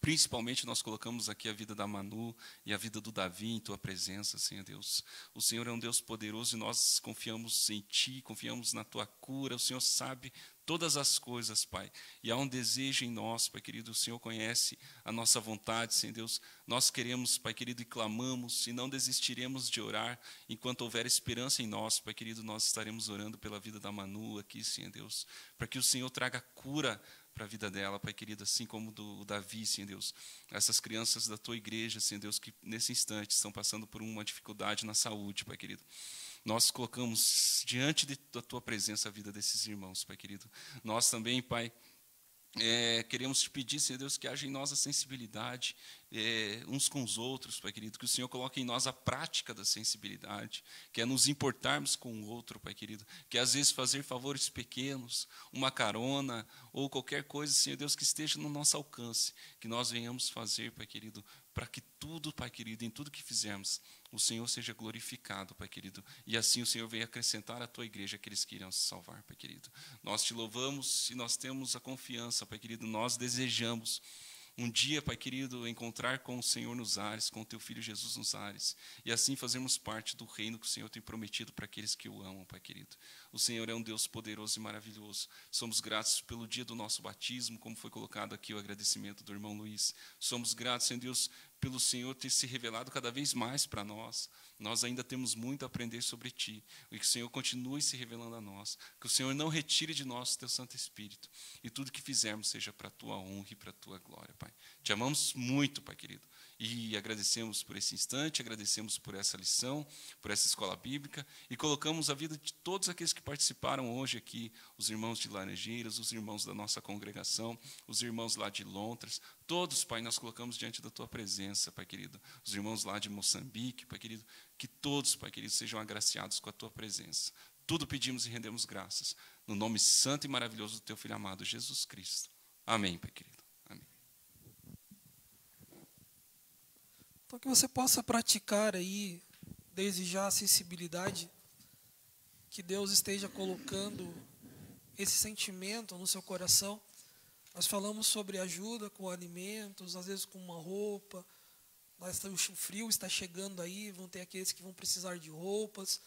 Principalmente nós colocamos aqui a vida da Manu e a vida do Davi em Tua presença, Senhor Deus. O Senhor é um Deus poderoso e nós confiamos em Ti, confiamos na Tua cura. O Senhor sabe todas as coisas, Pai. E há um desejo em nós, Pai querido. O Senhor conhece a nossa vontade, Senhor Deus. Nós queremos, Pai querido, e clamamos e não desistiremos de orar. Enquanto houver esperança em nós, Pai querido, nós estaremos orando pela vida da Manu aqui, Senhor Deus. Para que o Senhor traga cura para a vida dela, Pai querido, assim como do Davi, Senhor Deus. Essas crianças da Tua igreja, Senhor Deus, que nesse instante estão passando por uma dificuldade na saúde, Pai querido. Nós colocamos diante da Tua presença a vida desses irmãos, Pai querido. Nós também, Pai, queremos Te pedir, Senhor Deus, que haja em nós a sensibilidade uns com os outros, Pai querido, que o Senhor coloque em nós a prática da sensibilidade, que é nos importarmos com o outro, Pai querido, que às vezes fazer favores pequenos, uma carona ou qualquer coisa, Senhor Deus, que esteja no nosso alcance, que nós venhamos fazer, Pai querido, para que tudo, Pai querido, em tudo que fizermos, o Senhor seja glorificado, Pai querido, e assim o Senhor venha acrescentar à tua igreja aqueles que irão se salvar, Pai querido. Nós te louvamos e nós temos a confiança, Pai querido, nós desejamos um dia, Pai querido, encontrar com o Senhor nos ares, com o teu Filho Jesus nos ares, e assim fazermos parte do reino que o Senhor tem prometido para aqueles que o amam, Pai querido. O Senhor é um Deus poderoso e maravilhoso. Somos gratos pelo dia do nosso batismo, como foi colocado aqui o agradecimento do irmão Luiz. Somos gratos, Senhor Deus, pelo Senhor ter se revelado cada vez mais para nós. Nós ainda temos muito a aprender sobre Ti, e que o Senhor continue se revelando a nós, que o Senhor não retire de nós o Teu Santo Espírito, e tudo que fizermos seja para a Tua honra e para a Tua glória, Pai. Te amamos muito, Pai querido, e agradecemos por esse instante, agradecemos por essa lição, por essa escola bíblica, e colocamos a vida de todos aqueles que participaram hoje aqui, os irmãos de Laranjeiras, os irmãos da nossa congregação, os irmãos lá de Lontras, todos, Pai, nós colocamos diante da Tua presença, Pai querido, os irmãos lá de Moçambique, Pai querido, que todos, Pai querido, sejam agraciados com a Tua presença. Tudo pedimos e rendemos graças, no nome santo e maravilhoso do Teu Filho amado, Jesus Cristo. Amém, Pai querido. Amém. Então, que você possa praticar aí, desde já, a sensibilidade, que Deus esteja colocando esse sentimento no seu coração. Nós falamos sobre ajuda com alimentos, às vezes com uma roupa. O frio está chegando aí, vão ter aqueles que vão precisar de roupas.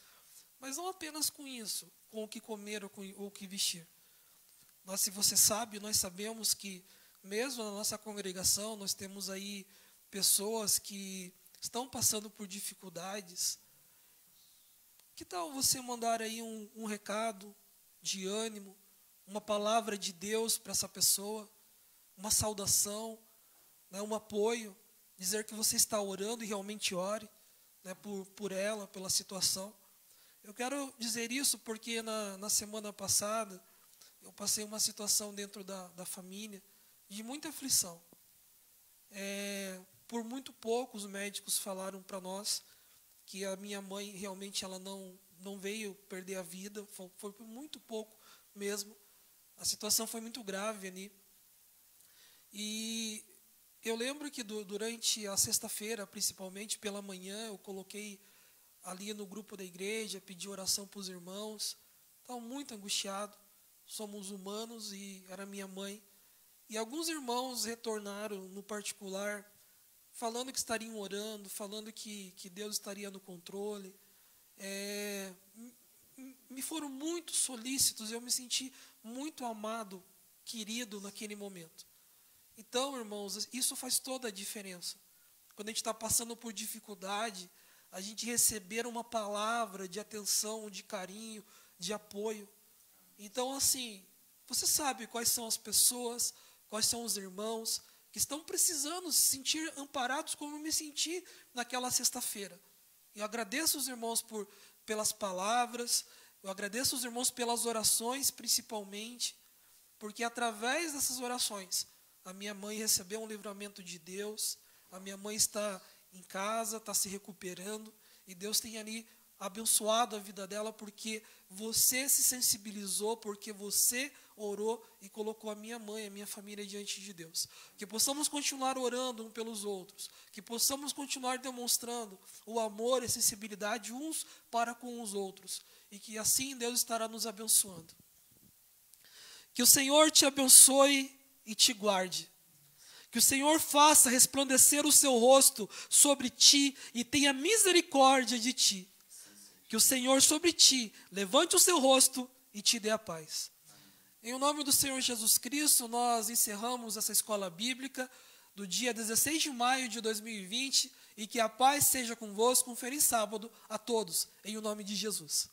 Mas não apenas com isso, com o que comer ou o que vestir. Se você sabe, nós sabemos que, mesmo na nossa congregação, nós temos aí pessoas que estão passando por dificuldades. Que tal você mandar aí um recado de ânimo, uma palavra de Deus para essa pessoa, uma saudação, né, um apoio, dizer que você está orando e realmente ore, né, por ela, pela situação. Eu quero dizer isso porque na semana passada eu passei uma situação dentro da família de muita aflição. Por muito pouco os médicos falaram para nós que a minha mãe realmente ela não veio perder a vida, foi por muito pouco mesmo. A situação foi muito grave ali. E eu lembro que durante a sexta-feira, principalmente pela manhã, eu coloquei ali no grupo da igreja, pedi oração para os irmãos. Estava muito angustiado, somos humanos e era minha mãe. E alguns irmãos retornaram no particular, falando que estariam orando, falando que Deus estaria no controle. Me foram muito solícitos, eu me senti muito amado, querido naquele momento. Então, irmãos, isso faz toda a diferença. Quando a gente está passando por dificuldade, a gente receber uma palavra de atenção, de carinho, de apoio. Então, assim, você sabe quais são as pessoas, quais são os irmãos que estão precisando se sentir amparados como eu me senti naquela sexta-feira. Eu agradeço os irmãos pelas palavras, eu agradeço os irmãos pelas orações, principalmente, porque através dessas orações, a minha mãe recebeu um livramento de Deus, a minha mãe está em casa, está se recuperando, e Deus tem ali abençoado a vida dela, porque você se sensibilizou, porque você orou e colocou a minha mãe, a minha família diante de Deus. Que possamos continuar orando uns pelos outros, que possamos continuar demonstrando o amor e a sensibilidade uns para com os outros, e que assim Deus estará nos abençoando. Que o Senhor te abençoe e te guarde. Que o Senhor faça resplandecer o seu rosto sobre ti e tenha misericórdia de ti. Que o Senhor sobre ti levante o seu rosto e te dê a paz. Em nome do Senhor Jesus Cristo, nós encerramos essa escola bíblica do dia 16 de maio de 2020 e que a paz seja convosco. Um feliz sábado a todos, em nome de Jesus.